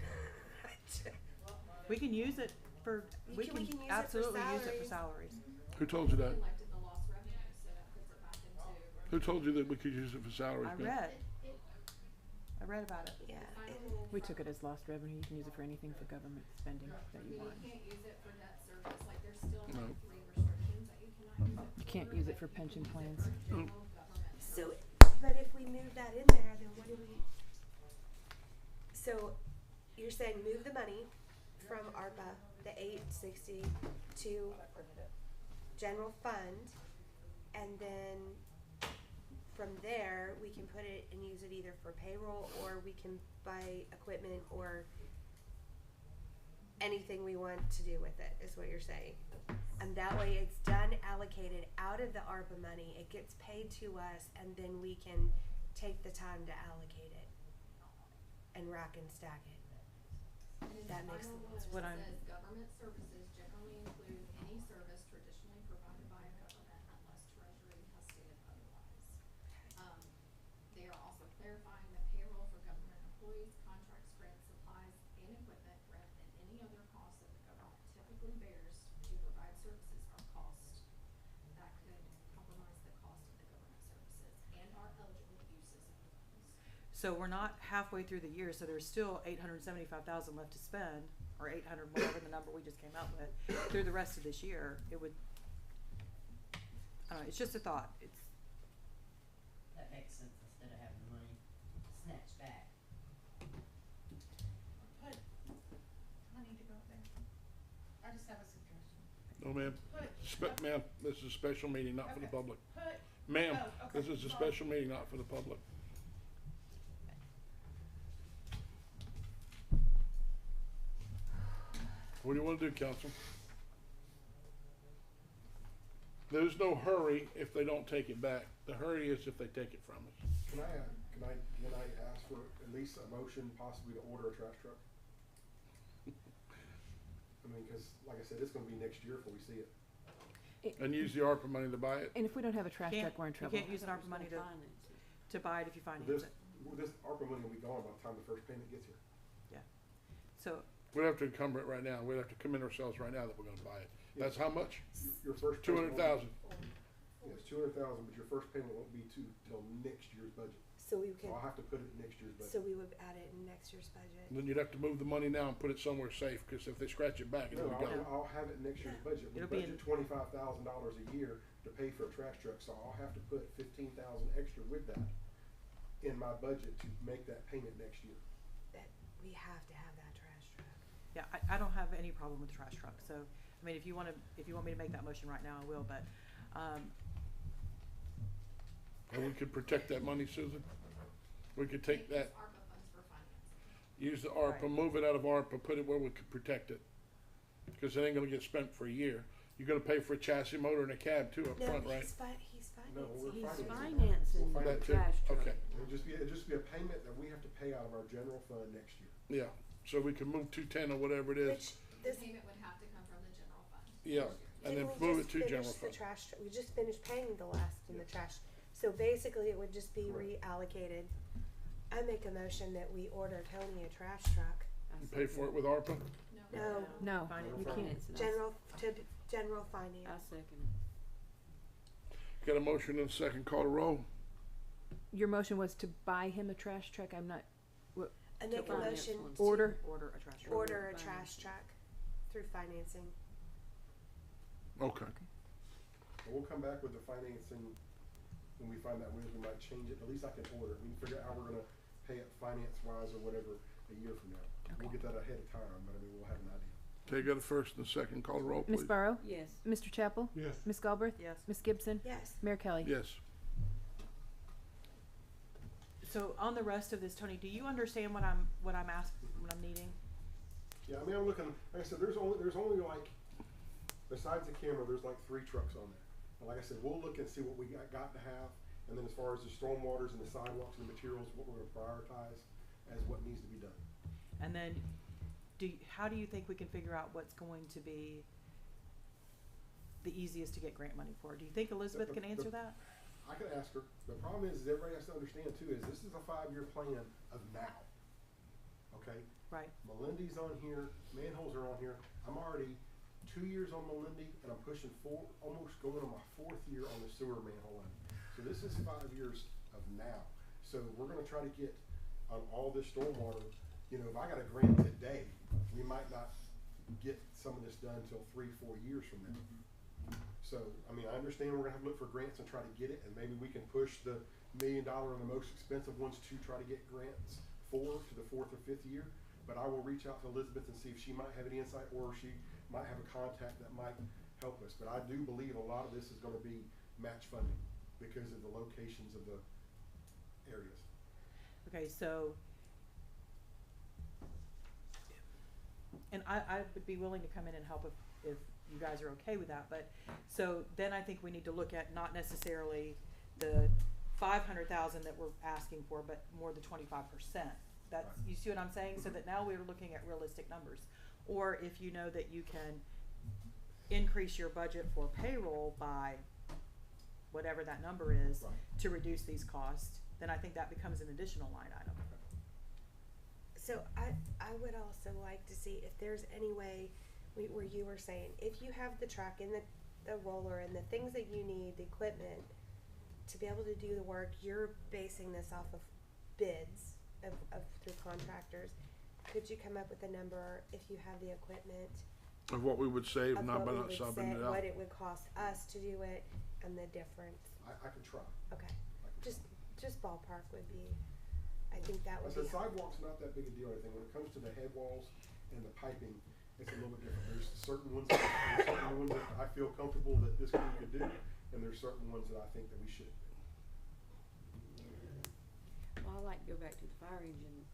We can use it for, we We can can use it for absolutely use it for salaries. salaries. Who told you that? Collected the lost revenue, so that puts it back into. Who told you that we could use it for salaries? I Ben? read about it. Yeah. We took it as lost revenue, you can use it for anything for government spending that you want. You can't use it for debt service, like there's still No. like 3 restrictions that you cannot use it for. You can't use it for pension plans. General government. So, but if we move that in there, then what do we? So, you're saying move the money from ARPA, the 860, to general fund, and then from there we can put it and use it either for payroll, or we can buy equipment, or anything we want to do with it, is what you're saying. And that way it's done, allocated out of the ARPA money, it gets paid to us, and then we can take the time to allocate it and rack and stack it. And in That the makes final sense. rule, What it I'm- says government services generally include any service traditionally provided by a government unless Treasury has stated otherwise. They are also clarifying that payroll for government employees, contracts, grants, supplies, and equipment, rent, and any other costs that the government typically bears to provide services are costs that could compromise the cost of the government services and are eligible uses of the funds. So we're not halfway through the year, so there's still 875,000 left to spend, or 800, whatever the number we just came out with, through the rest of this year. It would, I don't know, it's just a thought. It's, That makes sense instead of having the money snatched back. Put, I need to go there. I just have a suggestion. No, ma'am. Ma'am, this is a special meeting, not for the Okay. public. Put, Ma'am, Oh, okay. this is a Sorry. special meeting, not for the public. What do you wanna do, council? There's no hurry if they don't take it back. The hurry is if they take it from us. Can I ask for at least a motion possibly to order a trash truck? I mean, cause like I said, it's gonna be next year before we see it. and use the ARPA money to buy it. And if we don't have a trash Can't, truck, we're in you trouble. can't use an ARPA money to buy it if you finance This, it. this ARPA money will be gone by the time the first payment gets here. So, We'd have to encumber it right now. We'd have to commit ourselves right now that we're gonna buy it. That's how much? Your first. Two hundred thousand. Yes, 200,000, but your first payment won't be till next year's budget. So we So could, I'll have to put it in next year's so budget. we would add it in next year's budget. Then you'd have to move the money now and put it somewhere safe, cause if they scratch it back, it'll No, be gone. I'll have it in next year's budget. We It'll be budget in- $25,000 a year to pay for a trash truck, so I'll have to put 15,000 extra with that in my budget to make that payment next year. That we have to have that trash truck. yeah, I don't have any problem with the trash truck, so, I mean, if you want me to make that motion right now, I will, but, And we could protect that money, Susan. We could take that, Use ARPA funds for financing. use the ARPA, Right. move it out of ARPA, put it where we could protect it. Cause it ain't gonna get spent for a year. You're gonna pay for a chassis, motor, and a cab too up No, front, right? he's financing. No, we're He's financing. financing We'll the That too, trash truck. okay, It'll just be a payment that we have to pay out of our general fund next year. yeah. So we can move 210 or whatever it is, Which, The this, payment would have to come from the general fund. yeah, and then didn't we move it just to general finish the fund. trash, we just finished paying the last in the trash, so basically it would just be Correct. reallocated. I make a motion that we order Tony a trash truck, I You pay for it second with ARPA? no, No, Finance. you can't. Financing, general I finance. second Got a motion and a second, call to roll. Your motion was to buy him a trash truck. I'm not, I make a finance motion one. to order. order a trash truck. order a Finance. trash truck through financing. Okay. But we'll come back with the financing when we find out ways we might change it. At least I can order it. We can figure out how we're gonna pay it finance-wise or whatever a year from now. We'll get that ahead of time, but I mean, we'll have an idea. Okay, got a first and a second, call to roll, Ms. please. Burrow, Yes. Mr. Chapel, Yes. Ms. Galbraith, Yes. Ms. Gibson, Yes, Mayor Kelly. Yes. So on the rest of this, Tony, do you understand what I'm asking, what I'm needing? Yeah, I mean, I'm looking, like I said, there's only like, besides the camera, there's like 3 trucks on there. And like I said, we'll look and see what we got to have, and then as far as the stormwaters and the sidewalks and the materials, what we're gonna prioritize as what needs to be done. And then, how do you think we can figure out what's going to be the easiest to get grant money for? Do you think Elizabeth can answer that? I can ask her. The problem is everybody has to understand too, is this is a 5-year plan of now. Okay? Right, Melindy's on here, manholes are on here. I'm already 2 years on Melindy, and I'm pushing almost going on my 4th year on the sewer manhole line. So this is 5 years of now. So we're gonna try to get on all this stormwater. You know, if I got a grant today, we might not get some of this done until 3-4 years from now. So, I mean, I understand we're gonna have to look for grants and try to get it, and maybe we can push the $1 million and the most expensive ones to try to get grants to the 4th or 5th year. But I will reach out to Elizabeth and see if she might have any insight, or she might have a contact that might help us. But I do believe a lot of this is gonna be match funding because of the locations of the areas. okay, so, and I would be willing to come in and help if you guys are okay with that, but, so then I think we need to look at not necessarily the 500,000 that we're asking for, but more the 25%. That's, Right. you see what I'm saying? So that now we're looking at realistic numbers. Or if you know that you can increase your budget for payroll by whatever that number is Right. to reduce these costs, then I think that becomes an additional line item. so I would also like to see if there's any way, where you were saying, if you have the truck and the roller and the things that you need, the equipment, to be able to do the work, you're basing this off of bids of through contractors. Could you come up with a number if you have the equipment? Of what we would save, Of not what by we not would subbing say, it out. what it would cost us to do it and the difference? I can try. Okay, I can just ballpark would be, I think that I would said be. sidewalk's not that big a deal or anything. When it comes to the head walls and the piping, it's a little bit different. There's certain ones that I feel comfortable that this crew could do, and there's certain ones that I think that we should. Well, I'd like to go back to the fire engine,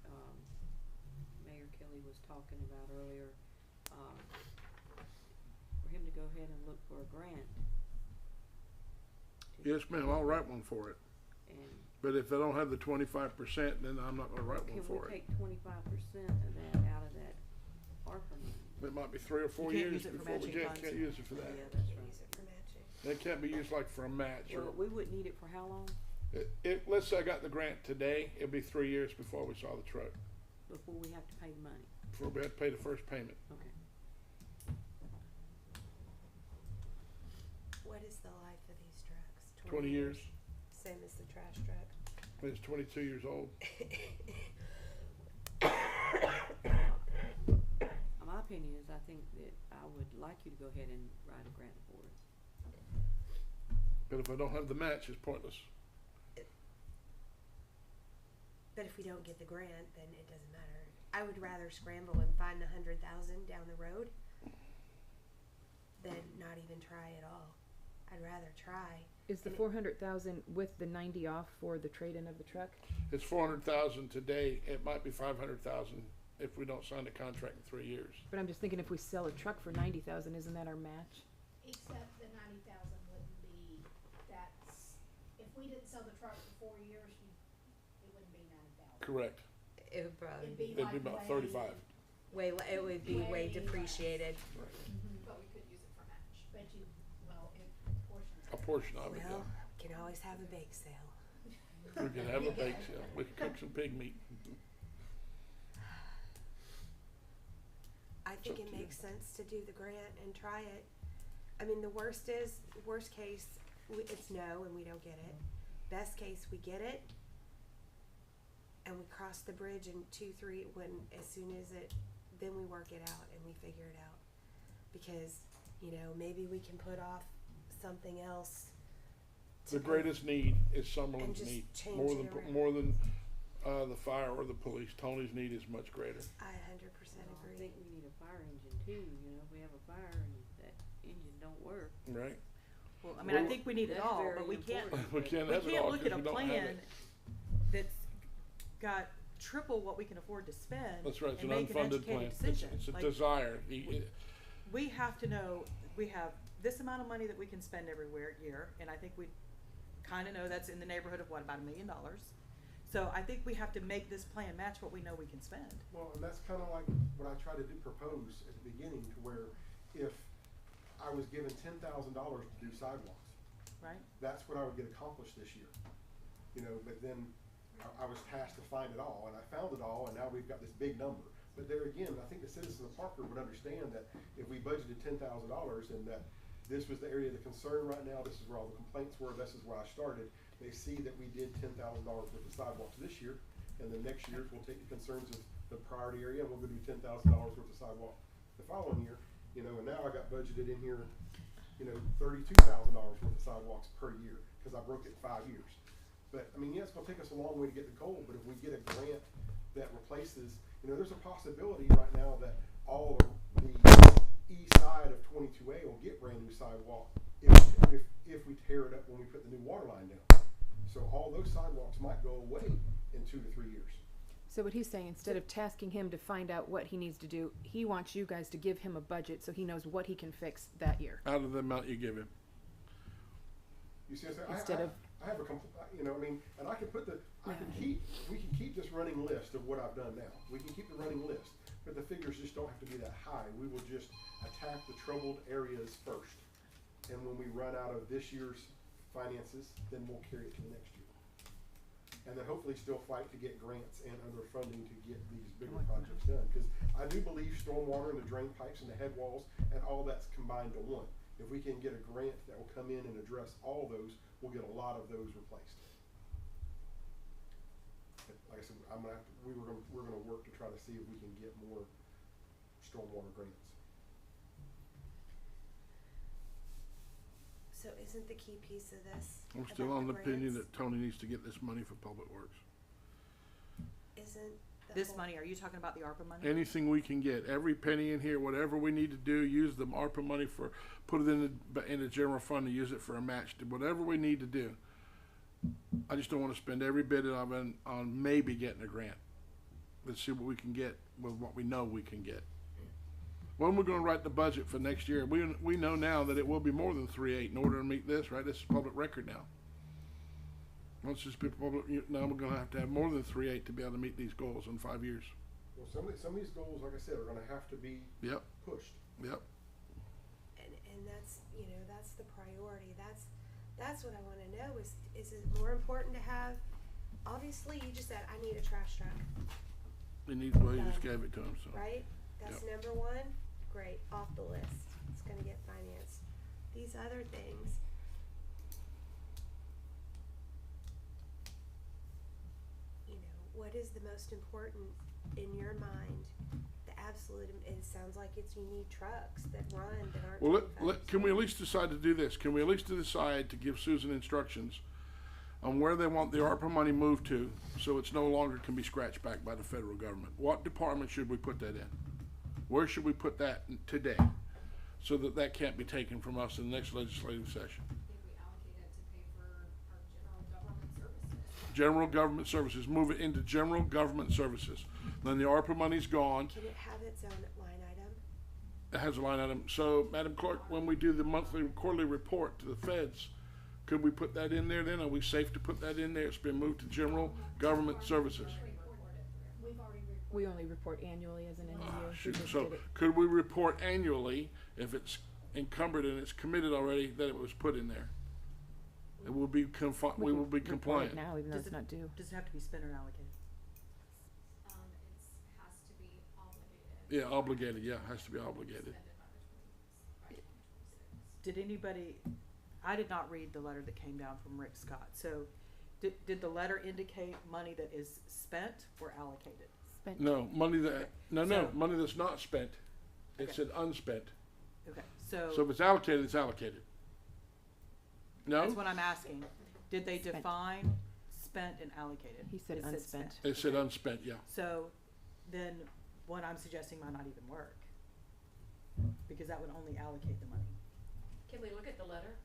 Mayor Kelly was talking about earlier, for him to go ahead and look for a grant. Yes, ma'am, I'll write one for it. And But if I don't have the 25%, then I'm not gonna write one can for we it. take 25% of that out of that ARPA money? It might be 3 or 4 You can't years use it for before we matching get, funds. can't use it for that. Yeah, that's Can't right. use it for matching. It can't be used like for a match or, Well, we wouldn't need it for how long let's say I got the grant today, it'll be 3 years before we saw the truck, before we have to pay the money? before we had to pay the first payment. Okay. What is the life of these trucks? 20 years. Same as the trash truck. It's 22 years old. My opinion is I think that I would like you to go ahead and write a grant for it. But if I don't have the match, it's pointless. But if we don't get the grant, then it doesn't matter. I would rather scramble and find 100,000 down the road than not even try at all. I'd rather try. Is the And it- 400,000 with the 90 off for the trade-in of the truck? It's 400,000 today. It might be 500,000 if we don't sign the contract in 3 years. But I'm just thinking if we sell a truck for 90,000, isn't that our match? Except the 90,000 wouldn't be, that's, if we didn't sell the truck for 4 years, it wouldn't be 90,000. Correct. It would probably It'd be be It'd be like about way- 35. it would be way Way less. depreciated. But we could use it for match. But you, well, it, portions. A portion of it, Well, yeah. can always have a bake sale. We could have a bake sale. We could cook some pig meat. I think up it to makes sense to do the grant and try it. I mean, the worst case, it's no and we don't get it. Best case, we get it and we cross the bridge in 2-3 as soon as then we work it out and we figure it out. Because, maybe we can put off something else. The greatest need is Summerlin's just need. change More it than around. more than the fire or the police. Tony's need is much greater. I 100% Well, I agree. think we need a fire engine too, if we have a fire and that engine don't work. Right? Well, I mean, I Well, think we need it That's all, very but we can't, important. We can't we have it can't all look because at a we don't have plan it. that's got triple what we can afford to spend That's right. It's and an make an unfunded educated plan. decision. It's a Like, desire. we have to know, we have this amount of money that we can spend everywhere year, and I think we kinda know that's in the neighborhood of about $1 million. So I think we have to make this plan match what we know we can spend. Well, and that's kind of like what I tried to propose at the beginning, to where if I was given $10,000 to do sidewalks, Right? that's what I would get accomplished this year. But then I was tasked to find it all, and I found it all, and now we've got this big number. But there again, I think the citizens of Parker would understand that if we budgeted $10,000 and that this was the area of the concern right now, this is where all the complaints were, this is where I started, they see that we did $10,000 worth of sidewalks this year, and then next year we'll take the concerns of the priority area and we'll go do $10,000 worth of sidewalk the following year. And now I got budgeted in here, $32,000 worth of sidewalks per year, because I broke it in 5 years. But I mean, yeah, it's gonna take us a long way to get the goal, but if we get a grant that replaces, there's a possibility right now that all of the east side of 22A will get brand new sidewalk if we tear it up when we put the new water line down. So all those sidewalks might go away in 2 to 3 years. So what he's saying, instead of tasking him to find out what he needs to do, he wants you guys to give him a budget so he knows what he can fix that year. Out of the amount you give him. You see what I'm saying? Instead of- I have and I can put we can keep this running list of what I've done now. We can keep the running list, but the figures just don't have to be that high. We will just attack the troubled areas first. And when we run out of this year's finances, then we'll carry it to the next year. And then hopefully still fight to get grants and other funding to get these bigger projects done. Because I do believe stormwater and the drain pipes and the head walls and all that's combined to one. If we can get a grant that will come in and address all those, we'll get a lot of those replaced. But like I said, we're gonna work to try to see if we can get more stormwater grants. So isn't the key piece of this? I'm still about on the opinion grants? that Tony needs to get this money for Public Works. Isn't the This whole- money, are you talking about the ARPA money? Anything we can get, every penny in here, whatever we need to do, use the ARPA money for, put it in the general fund and use it for a match, whatever we need to do. I just don't want to spend every bit of it on maybe getting a grant. Let's see what we can get with what we know we can get. When we're going to write the budget for next year, we know now that it will be more than 3.8 in order to meet this, right? This is public record now. Once this be public, now we're going to have more than 3.8 to be able to meet these goals in 5 years. Well, some of these goals, like I said, are gonna have to be Yep, pushed. yep. And and that's, you know, that's the priority. That's what I wanna know is it more important to have, obviously, you just said, I need a trash truck, He needs, well, he just Done. gave it to him, so. right? That's Yep. number one, great, off the list, it's gonna get financed. These other things, you know, what is the most important in your mind? The absolute, it sounds like it's, you need trucks that run, that aren't. Well, 25%. can we at least decide to do this? Can we at least decide to give Susan instructions on where they want the ARPA money moved to, so it's no longer can be scratched back by the federal government? What department should we put that in? Where should we put that today, so that that can't be taken from us in the next legislative session? I think we allocate it to pay for our general government services. General government services, move it into general government services. Then the ARPA money's gone, Can it have its own line item? it has a line item. So, Madam Clerk, when we do the monthly, quarterly report to the feds, could we put that in there then? Are we safe to put that in there? It's been moved to general government services. We've already reported. We only report annually as an NGO. We Shoot, just so did it. could we report annually, if it's encumbered and it's committed already, that it was put in there? It will be we can will be report it compliant. now, even though Does it's not due. Does it have to be spent or allocated? Has to be obligated. Yeah, obligated, yeah, has to be obligated. Expended by the 2026. Did anybody, I did not read the letter that came down from Rick Scott, so did the letter indicate money that is spent or allocated? Spent. No, money that, no, So- money that's not spent. It Okay. said unspent. Okay, So if it's allocated, it's allocated. that's No? what I'm asking. Did they Spent. define spent and allocated? He said It unspent. It said Okay. unspent, yeah. So then what I'm suggesting might not even work. Because that would only allocate the money. Can we look at the letter?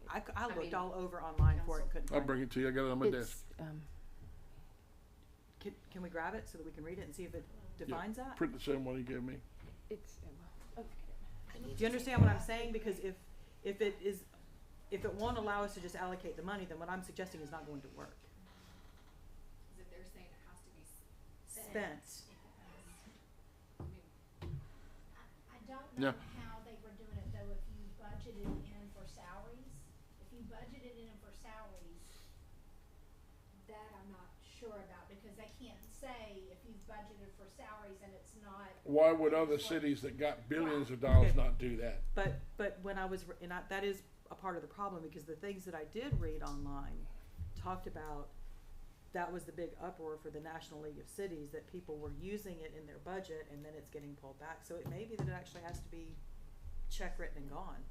I looked mean, all over online for it, and couldn't I'll find bring it. it to you, I got it on my It's, desk. Can we grab it so that we can read it and see if it defines that? Print the same one you gave me. it's, well, okay. Do you understand what I'm saying? Because if it won't allow us to just allocate the money, then what I'm suggesting is not going to work. Cause if they're saying it has to be Spent. I mean, I don't Yeah. know how they were doing it though, if you budgeted in for salaries. If you budgeted in for salaries, that I'm not sure about, because they can't say if you've budgeted for salaries and it's not. Why would other cities that got billions of dollars Okay. not do that? But when I was, that is a part of the problem, because the things that I did read online talked about, that was the big uproar for the National League of Cities, that people were using it in their budget and then it's getting pulled back. So it may be that it actually has to be check written and gone.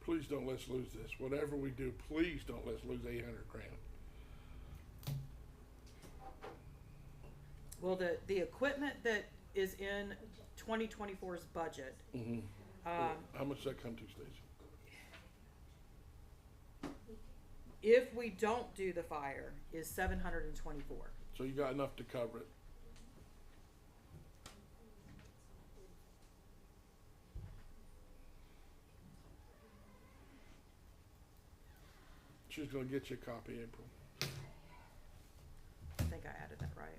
Please don't let's lose this. Whatever we do, please don't let's lose 800 grand. Well, the equipment that is in 2024's budget, Mm-hmm. How much does that come to, Stacy? if we don't do the fire, is 724. So you got enough to cover it. She's gonna get you a copy, April. I think I added that right.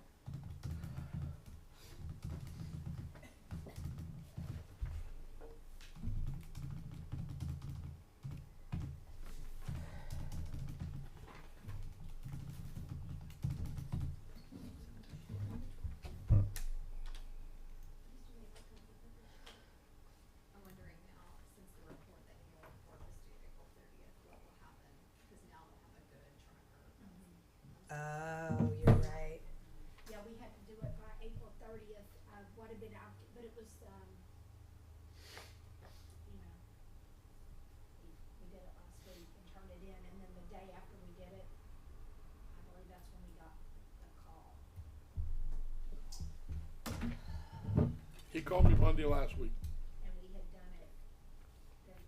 I'm wondering now, since the report, the annual report was due April 30th, what will happen? Cause now they'll have a good tracker of Oh, you're right. Yeah, we had to do it by April 30th, what had been out, but it was, you know, we did it last week and turned it in, and then the day after we did it, I believe that's when we got the call. He called me Monday last week. And we had done it, then,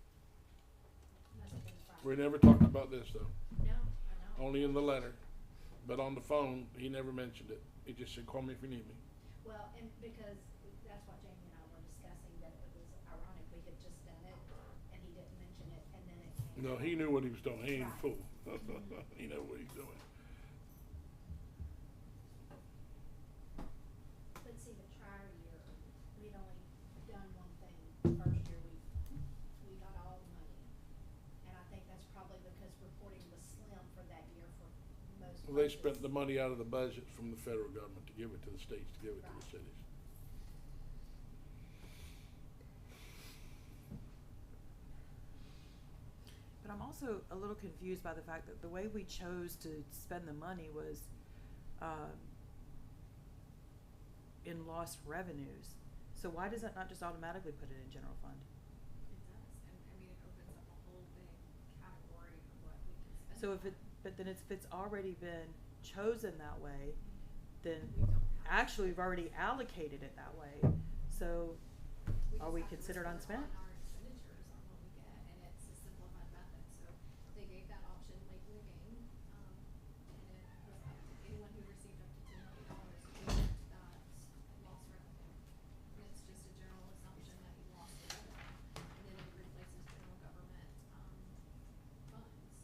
must have been Friday. We never talked about this though, No, I know. only in the letter. But on the phone, he never mentioned it. He just said, call me if you need me. Well, and because that's what Jamie and I were discussing, that it was ironic, we had just done it, and he didn't mention it, and then it came. No, out. he knew what he was doing. He ain't a Right. fool. He knew what he's doing. But see, the prior year, those. Well, they funds. spent the money out of the budget from the federal government to give it to the states, to give it to the cities. But I'm also a little confused by the fact that the way we chose to spend the money was, in lost revenues. So why does that not just automatically put it in general fund? It does, and I mean, it opens up a whole big category of what we can spend. So if on. it, but then if it's already been chosen that way, then We don't have. actually we've already allocated it that way. So are just we have to considered report unspent? on our expenditures on what we get, and it's a simplified method, so they gave that option late in the game. And it was up to anyone who received up to $10 million to get that lost revenue. And it's just a general assumption that you lost the revenue, and then it replaces general government, funds.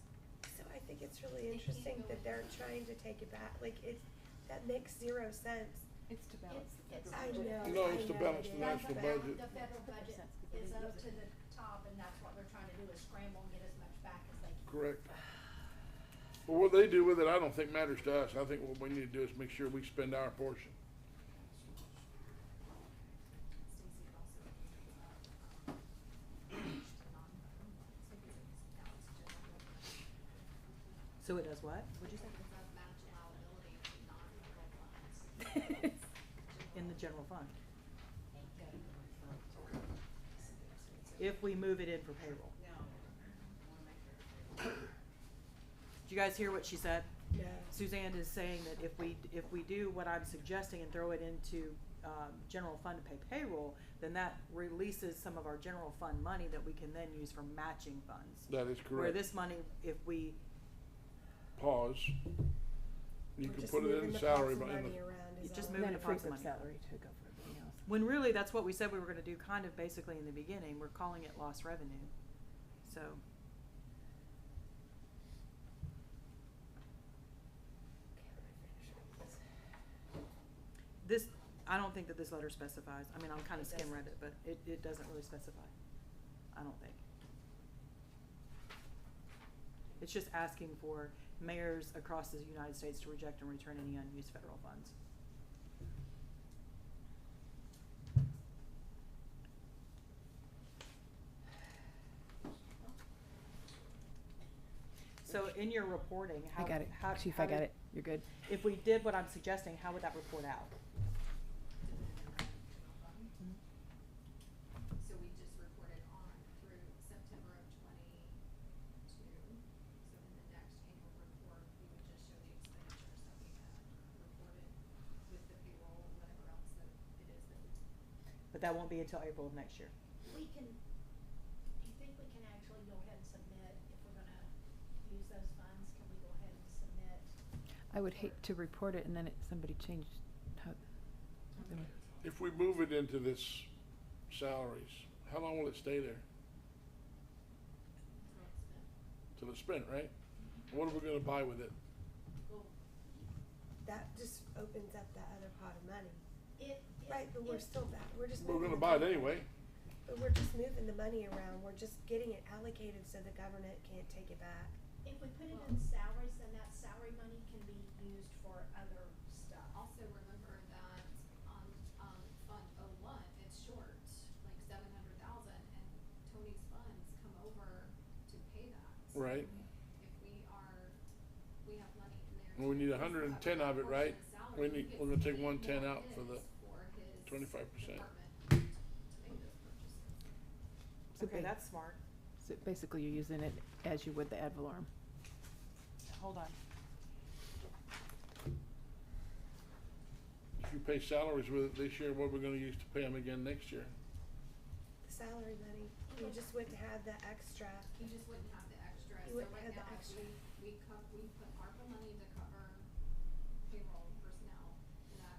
So I think it's really They can't interesting go that they're into- trying to take it back, like, that makes 0 sense. It's to balance the It's federal I budget. know. No, it's to balance the That's national the budget. The federal budget Sense, because is they up use to it. the top, and that's what they're trying to do, is scramble and get as much back as they can. Correct. Well, what they do with it, I don't think matters to us. I think what we need to do is make sure we spend our portion. Stacy, it also opens up, to non-federal funds, because it's now it's general government. So it does what? What'd you say? Opens up match allowability to non-federal funds. In the general fund. Ain't got it. If we move it in for payroll. Did you guys hear what she said? No. Suzanne is saying that if we do what I'm suggesting and throw it into, general fund to pay payroll, then that releases some of our general fund money that we can then use for matching funds. That is Where correct. this money, if we, Pause. You We're can just put it moving in the salary, pots of but in money the, around is You just all. move And it then to it frees pots of up money. salary to go for everything else. when really that's what we said we were gonna do kind of basically in the beginning, we're calling it lost revenue, so. This, I don't think that this letter specifies, I mean, I'm kinda It skim read doesn't. it, but it doesn't really specify, I don't think. It's just asking for mayors across the United States to reject and return any unused federal funds. So in your reporting, I how, got it. how, Chief, how I got did- it. You're good. If we did what I'm suggesting, how would that report out? So we just reported on through September of 22. So in the next annual report, we would just show the expenditures that we had reported with the payroll, whatever else that it is that we. But that won't be until April of next year. We can, do you think we can actually go ahead and submit, if we're gonna use those funds, can we go ahead and submit? I would hate to report it and then somebody changed how. if we move it into this salaries, how long will it stay there? Till it's spent, right? What are we gonna buy with it? Well, That just opens up that other pot of money. Right, but we're if- still we're just We're moving gonna the buy it money anyway. around. But we're just moving the money around, we're just getting it allocated so the government can't take it back. If we put it in salaries, then that salary money can be used for other stuff. Also remember that on, Fund 01, it's short, like 700,000, and Tony's funds come over to pay that. So Right. if we have money in there. Well, we need to 110 of it, portion right? salary, We he need, gets we're gonna take more 110 out for the his 25%. department to make those purchases. Okay, that's smart. So basically, you're using it as you would the ad valorem. Hold on. If you pay salaries with it this year, what are we gonna use to pay them again next year? The salary money, you just wouldn't have the extra. You just wouldn't have the extra, You so wouldn't right have the now, extra. we put ARPA money to cover payroll personnel, and that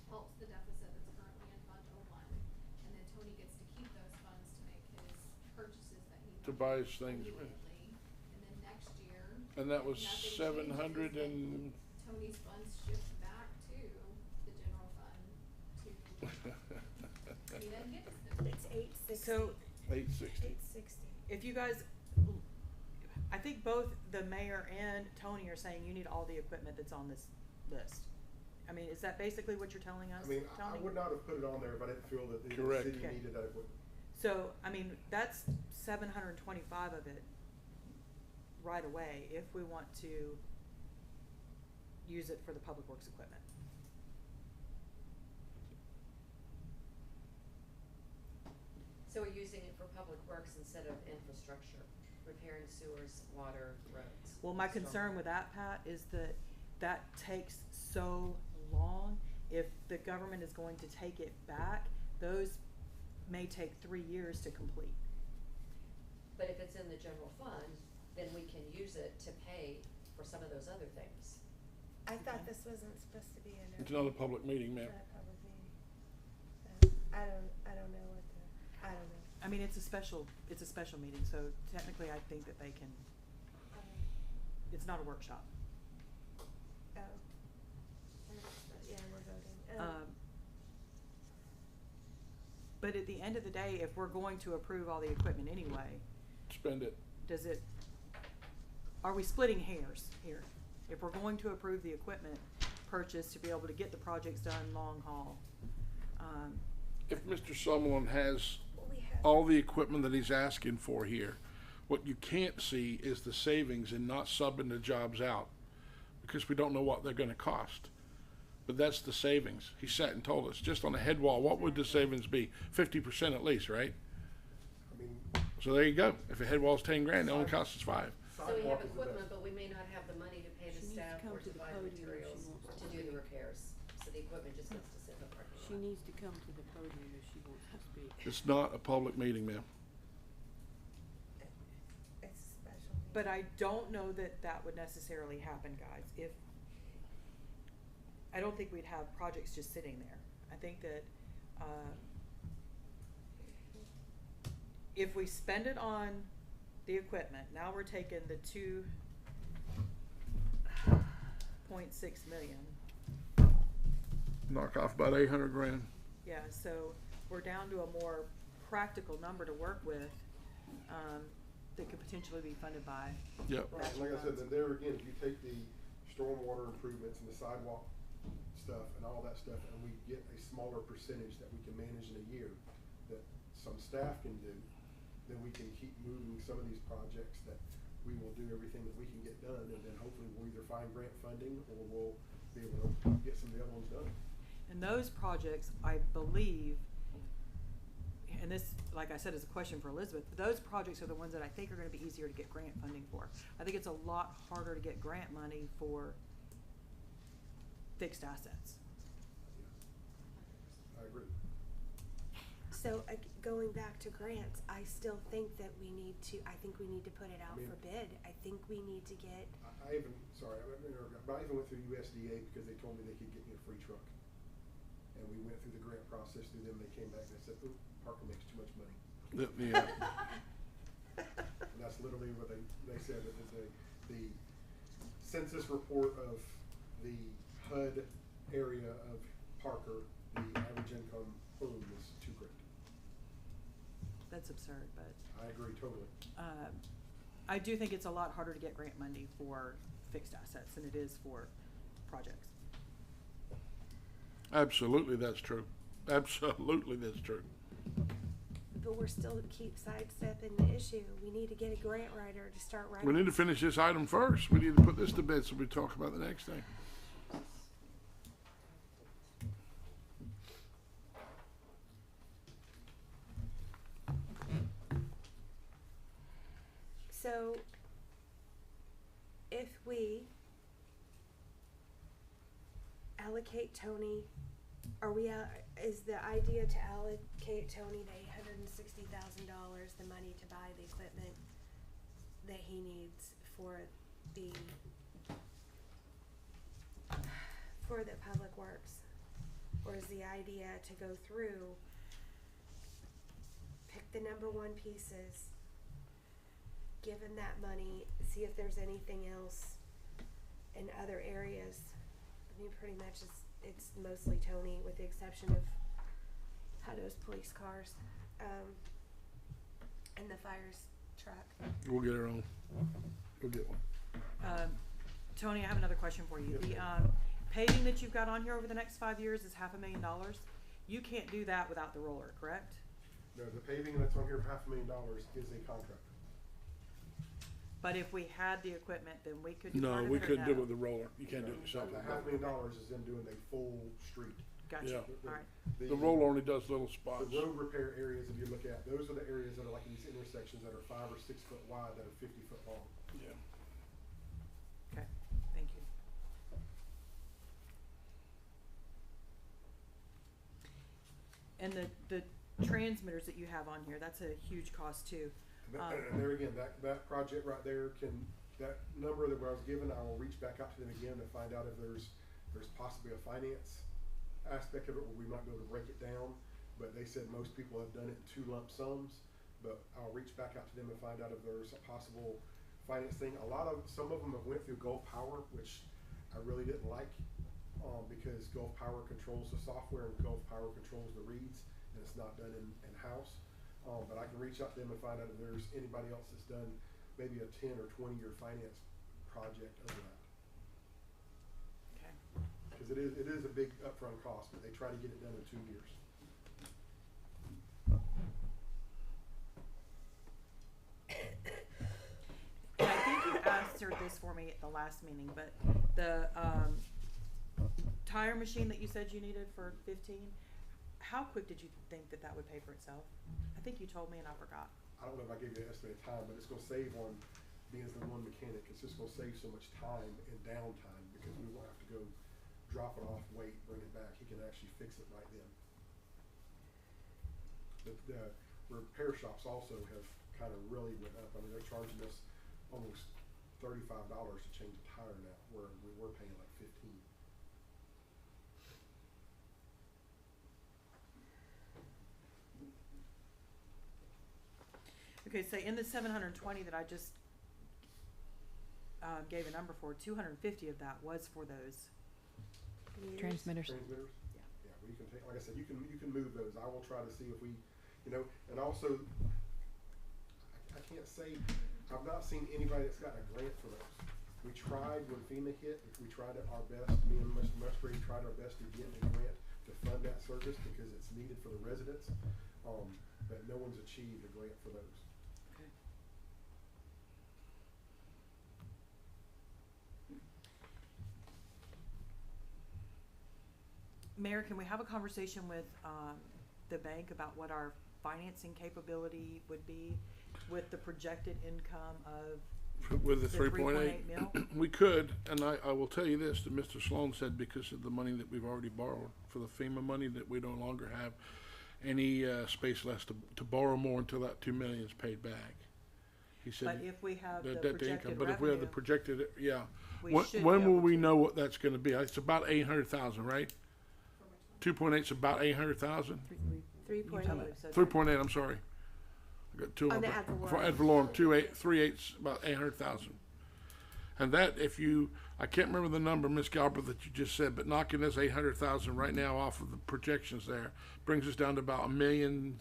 helps the deficit that's currently in Fund 01. And then Tony gets to keep those funds to make his purchases that he To buy his things with. immediately. And then next year. And that was nothing 700 changes, and. then Tony's funds shift back to the general fund to, he doesn't get to spend. It's 860. So 860. 860. if you guys, I think both the mayor and Tony are saying you need all the equipment that's on this list. I mean, is that basically what you're telling us, I mean, I Tony? would not have put it on there if I didn't feel that the Correct. city Okay. needed that equipment. So, I mean, that's 725 of it right away if we want to use it for the public works equipment. So we're using it for public works instead of infrastructure, repairing sewers, water, roads. Well, my concern with that, Pat, is that that takes so long. If the government is going to take it back, those may take 3 years to complete. But if it's in the general fund, then we can use it to pay for some of those other things. I thought this wasn't supposed to be in It's another public meeting, ma'am. a public meeting. I don't know what the, I don't know. I mean, it's a special meeting, so technically I think that they can, it's not a workshop. Oh. Yeah, we're voting. But at the end of the day, if we're going to approve all the equipment anyway, Spend it. are we splitting hairs here? If we're going to approve the equipment purchase to be able to get the projects done long haul, If Mr. Summerlin has We have, all the equipment that he's asking for here, what you can't see is the savings in not subbing the jobs out, because we don't know what they're gonna cost. But that's the savings. He sat and told us, just on the head wall, what would the savings be? 50% at least, right? I mean, So there you go. If a head wall's 10 grand, it only costs us 5. So we sidewalk have is the best. equipment, but we may not have the money to pay the She needs to staff come or to to the buy the podium if she materials wants to to do the speak. repairs. So the equipment just gets to sit in the parking lot. She needs to come to the podium if she wants to speak. It's not a public meeting, ma'am. it's a special meeting. but I don't know that that would necessarily happen, guys. I don't think we'd have projects just sitting there. I think that, if we spend it on the equipment, now we're taking the 2.6 million. Knock off about 800 grand. Yeah, so we're down to a more practical number to work with, that could potentially be funded by. Yep. Right, and like I said, then there again, if you take the stormwater improvements and the sidewalk stuff and all that stuff, and we get a smaller percentage that we can manage in a year, that some staff can do, then we can keep moving some of these projects that we will do everything that we can get done, and then hopefully we'll either find grant funding or we'll be able to get some of the other ones done. And those projects, I believe, and this, like I said, is a question for Elizabeth, but those projects are the ones that I think are gonna be easier to get grant funding for. I think it's a lot harder to get grant money for fixed assets. I agree. So, going back to grants, I still think that we need to put it out I mean- for bid. I think we need to get, I even, sorry, I went, but I even went through USDA because they told me they could get me a free truck. And we went through the grant process through them, they came back and they said, ooh, Parker makes too much money. And that's literally what they said, that the census report of the HUD area of Parker, the average income home is $2 grand. That's absurd, but, I agree totally. I do think it's a lot harder to get grant money for fixed assets than it is for projects. Absolutely, that's true. Absolutely, that's true. but we're still keep sidestepping the issue. We need to get a grant writer to start writing. We need to finish this item first. We need to put this to bed so we talk about the next thing. So, if we allocate Tony, is the idea to allocate Tony the $860,000, the money to buy the equipment that he needs for the public works? Or is the idea to go through, pick the number one pieces, give him that money, see if there's anything else in other areas? I mean, pretty much it's mostly Tony, with the exception of Hutto's police cars, and the fires truck. We'll get her on. Go get one. Tony, I have another question for you. The, paving that you've got on here over the next 5 years is $500,000. You can't do that without the roller, correct? No, the paving that's on here of $500,000 is a contractor. But if we had the equipment, then we could do part No, of we it or couldn't do it no? with the roller. You can't do it yourself. The $500,000 is them doing a full street. Gotcha, Yeah. alright. The roller only does little The spots. road repair areas, if you look at, those are the areas that are like these intersections that are 5 or 6 foot wide, that are 50 foot long. Yeah. Okay, thank you. And the transmitters that you have on here, that's a huge cost too. And there again, that project right there that number that I was given, I will reach back out to them again to find out if there's possibly a finance aspect of it where we might be able to break it down. But they said most people have done it in 2 lump sums, but I'll reach back out to them and find out if there's a possible finance thing. Some of them have went through Gulf Power, which I really didn't like, because Gulf Power controls the software and Gulf Power controls the reads, and it's not done in-house. But I can reach out to them and find out if there's anybody else that's done maybe a 10 or 20 year finance project over that. Okay. Because it is a big upfront cost, but they try to get it done in 2 years. And I think you answered this for me at the last meeting, but the tire machine that you said you needed for 15, how quick did you think that would pay for itself? I think you told me and I forgot. I don't know if I gave you an estimated time, but it's gonna save on being as the one mechanic. It's just gonna save so much time and downtime because we won't have to go drop it off, wait, bring it back. He can actually fix it right then. The repair shops also have kind of really went up. I mean, they're charging us almost $35 to change a tire now, where we were paying like 15. Okay, so in the 720 that I just gave a number for, 250 of that was for those. Transmitters. Transmitters? Yeah. Yeah, well, you can take, like I said, you can move those. I will try to see if we, and also, I can't say, I've not seen anybody that's gotten a grant for those. We tried when FEMA hit, we tried our best, me and Mr. Musgrave tried our best to get a grant to fund that service because it's needed for the residents, but no one's achieved a grant for those. Okay. Mayor, can we have a conversation with the bank about what our financing capability would be with the projected income of With the the 3.8, 3.8 mil? we could, and I will tell you this, that Mr. Sloan said because of the money that we've already borrowed for the FEMA money, that we no longer have any space left to borrow more until that 2 million is paid back. He said But if we have the that debt to income, projected but if we have the revenue, projected, yeah. we When, should when be will able we to. know what that's gonna be? It's about 800,000, right? For which one? 2.8 is about 800,000? 3.8. So 3.8, I'm sorry. I got two On of the them. ad valorem. For ad valorem, 3.8's about 800,000. And that, I can't remember the number, Ms. Galbraith, that you just said, but knocking this 800,000 right now off of the projections there brings us down to about 1.7 million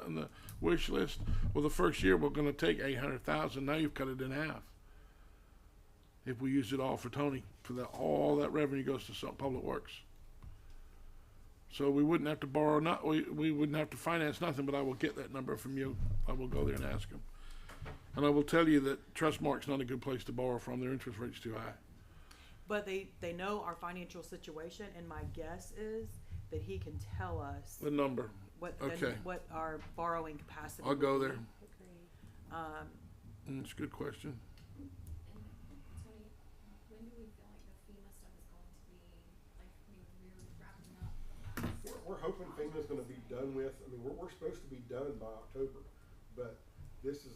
on the wish list. Well, the first year we're gonna take 800,000, now you've cut it in half. If we use it all for Tony, all that revenue goes to some Public Works. So we wouldn't have to borrow, we wouldn't have to finance nothing, but I will get that number from you. I will go there and ask him. And I will tell you that Trustmark's not a good place to borrow from. Their interest rate's too high. But they know our financial situation, and my guess is that he can tell us The number. what Okay. what our borrowing capacity. I'll go would there. be. It's a good question. And Tony, when do we feel like the FEMA stuff is going to be, like, we're wrapping up? We're hoping FEMA's gonna be done with, we're supposed to be done by October, but it's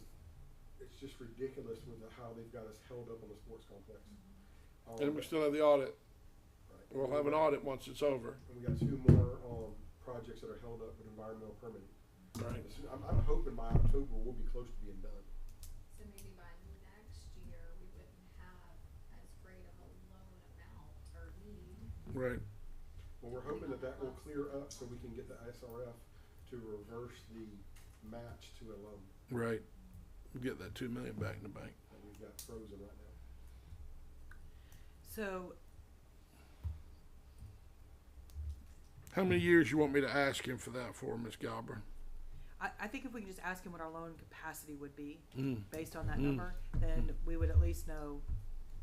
just ridiculous with how they've got us held up on the sports complex. And we still have the audit. Right. We'll have an audit once it's over. And we got 2 more, projects that are held up with environmental permitting. Right. I'm hoping by October we'll be close to being done. So maybe by next year, we wouldn't have as great of a loan amount or need. Right. Well, we're hoping that will clear up so we can get the SRF to reverse the match to a loan. Right. Get that 2 million back in the bank. that we've got frozen right now. So, How many years you want me to ask him for that for, Ms. Galbraith? I think if we can just ask him what our loan capacity would be, Mm. based on that number, then we would at least know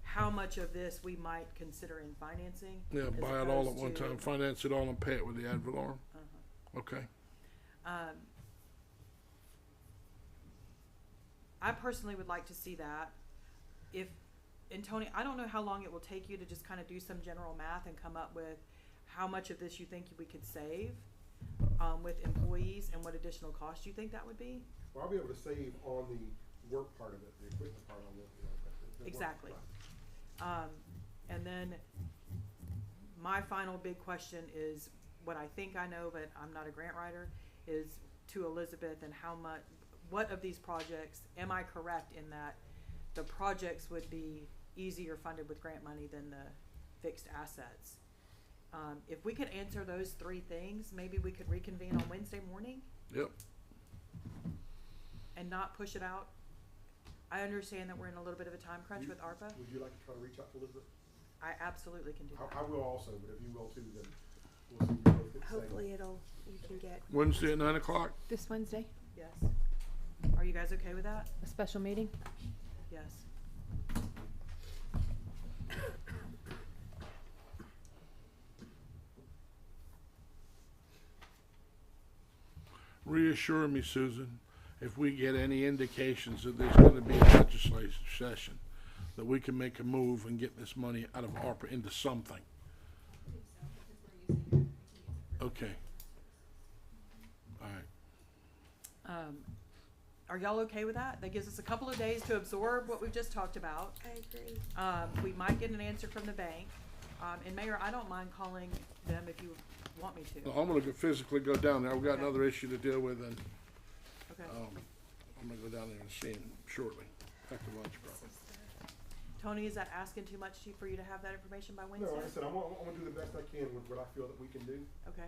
how much of this we might consider in financing. Yeah, as buy it all at opposed one to- time, finance it all and pay it with the ad valorem? Uh-huh. Okay. I personally would like to see that. And Tony, I don't know how long it will take you to just kind of do some general math and come up with how much of this you think we could save, with employees and what additional cost you think that would be? Well, I'll be able to save on the work part of it, the equipment part on the work. Exactly. And then my final big question is, what I think I know, but I'm not a grant writer, is to Elizabeth, and what of these projects, am I correct in that the projects would be easier funded with grant money than the fixed assets? If we could answer those three things, maybe we could reconvene on Wednesday morning Yep. and not push it out. I understand that we're in a little bit of a time crunch with ARPA. Would you like to try to reach out to Elizabeth? I absolutely can do that. I will also, but if you will too, then we'll see you both at the same. Hopefully you can get, Wednesday at 9 o'clock? This Wednesday, Yes. Are you guys okay with that? a special meeting? Yes. Reassure me, Susan, if we get any indications that there's gonna be a legislative session, that we can make a move and get this money out of ARPA into something. I think so, because we're using it, we can use it for. Okay. All right. Are y'all okay with that? That gives us a couple of days to absorb what we've just talked about. I agree. We might get an answer from the bank. And Mayor, I don't mind calling them if you want me to. Well, I'm gonna physically go down there. We've got Okay. another issue to deal with, and, Okay. I'm gonna go down there and see him shortly, after lunch probably. Tony, is that asking too much for you to have that information by No, Wednesday? like I said, I'm gonna do the best I can with what I feel that we can do. Okay.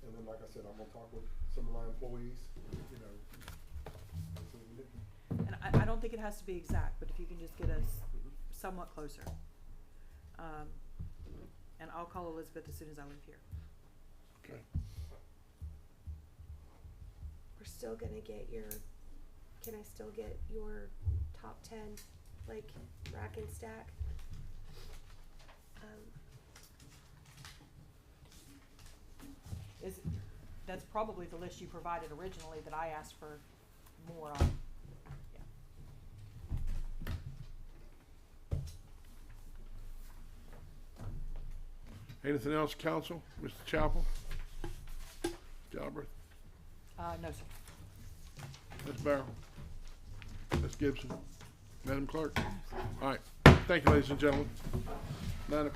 And then, like I said, I'm gonna talk with some of my employees, you know. and see what we do. And I don't think it has to be exact, but if you can just get us somewhat closer. And I'll call Elizabeth as soon as I leave here. Okay. We're still gonna get can I still get your top 10, like, rack and stack? That's probably the list you provided originally that I asked for more on. Anything else, council? Mr. Chapel? Galbraith? No, sir. Ms. Barrow? Ms. Gibson? Madam Clerk? All right. Thank you, ladies and gentlemen. 9 o'clock.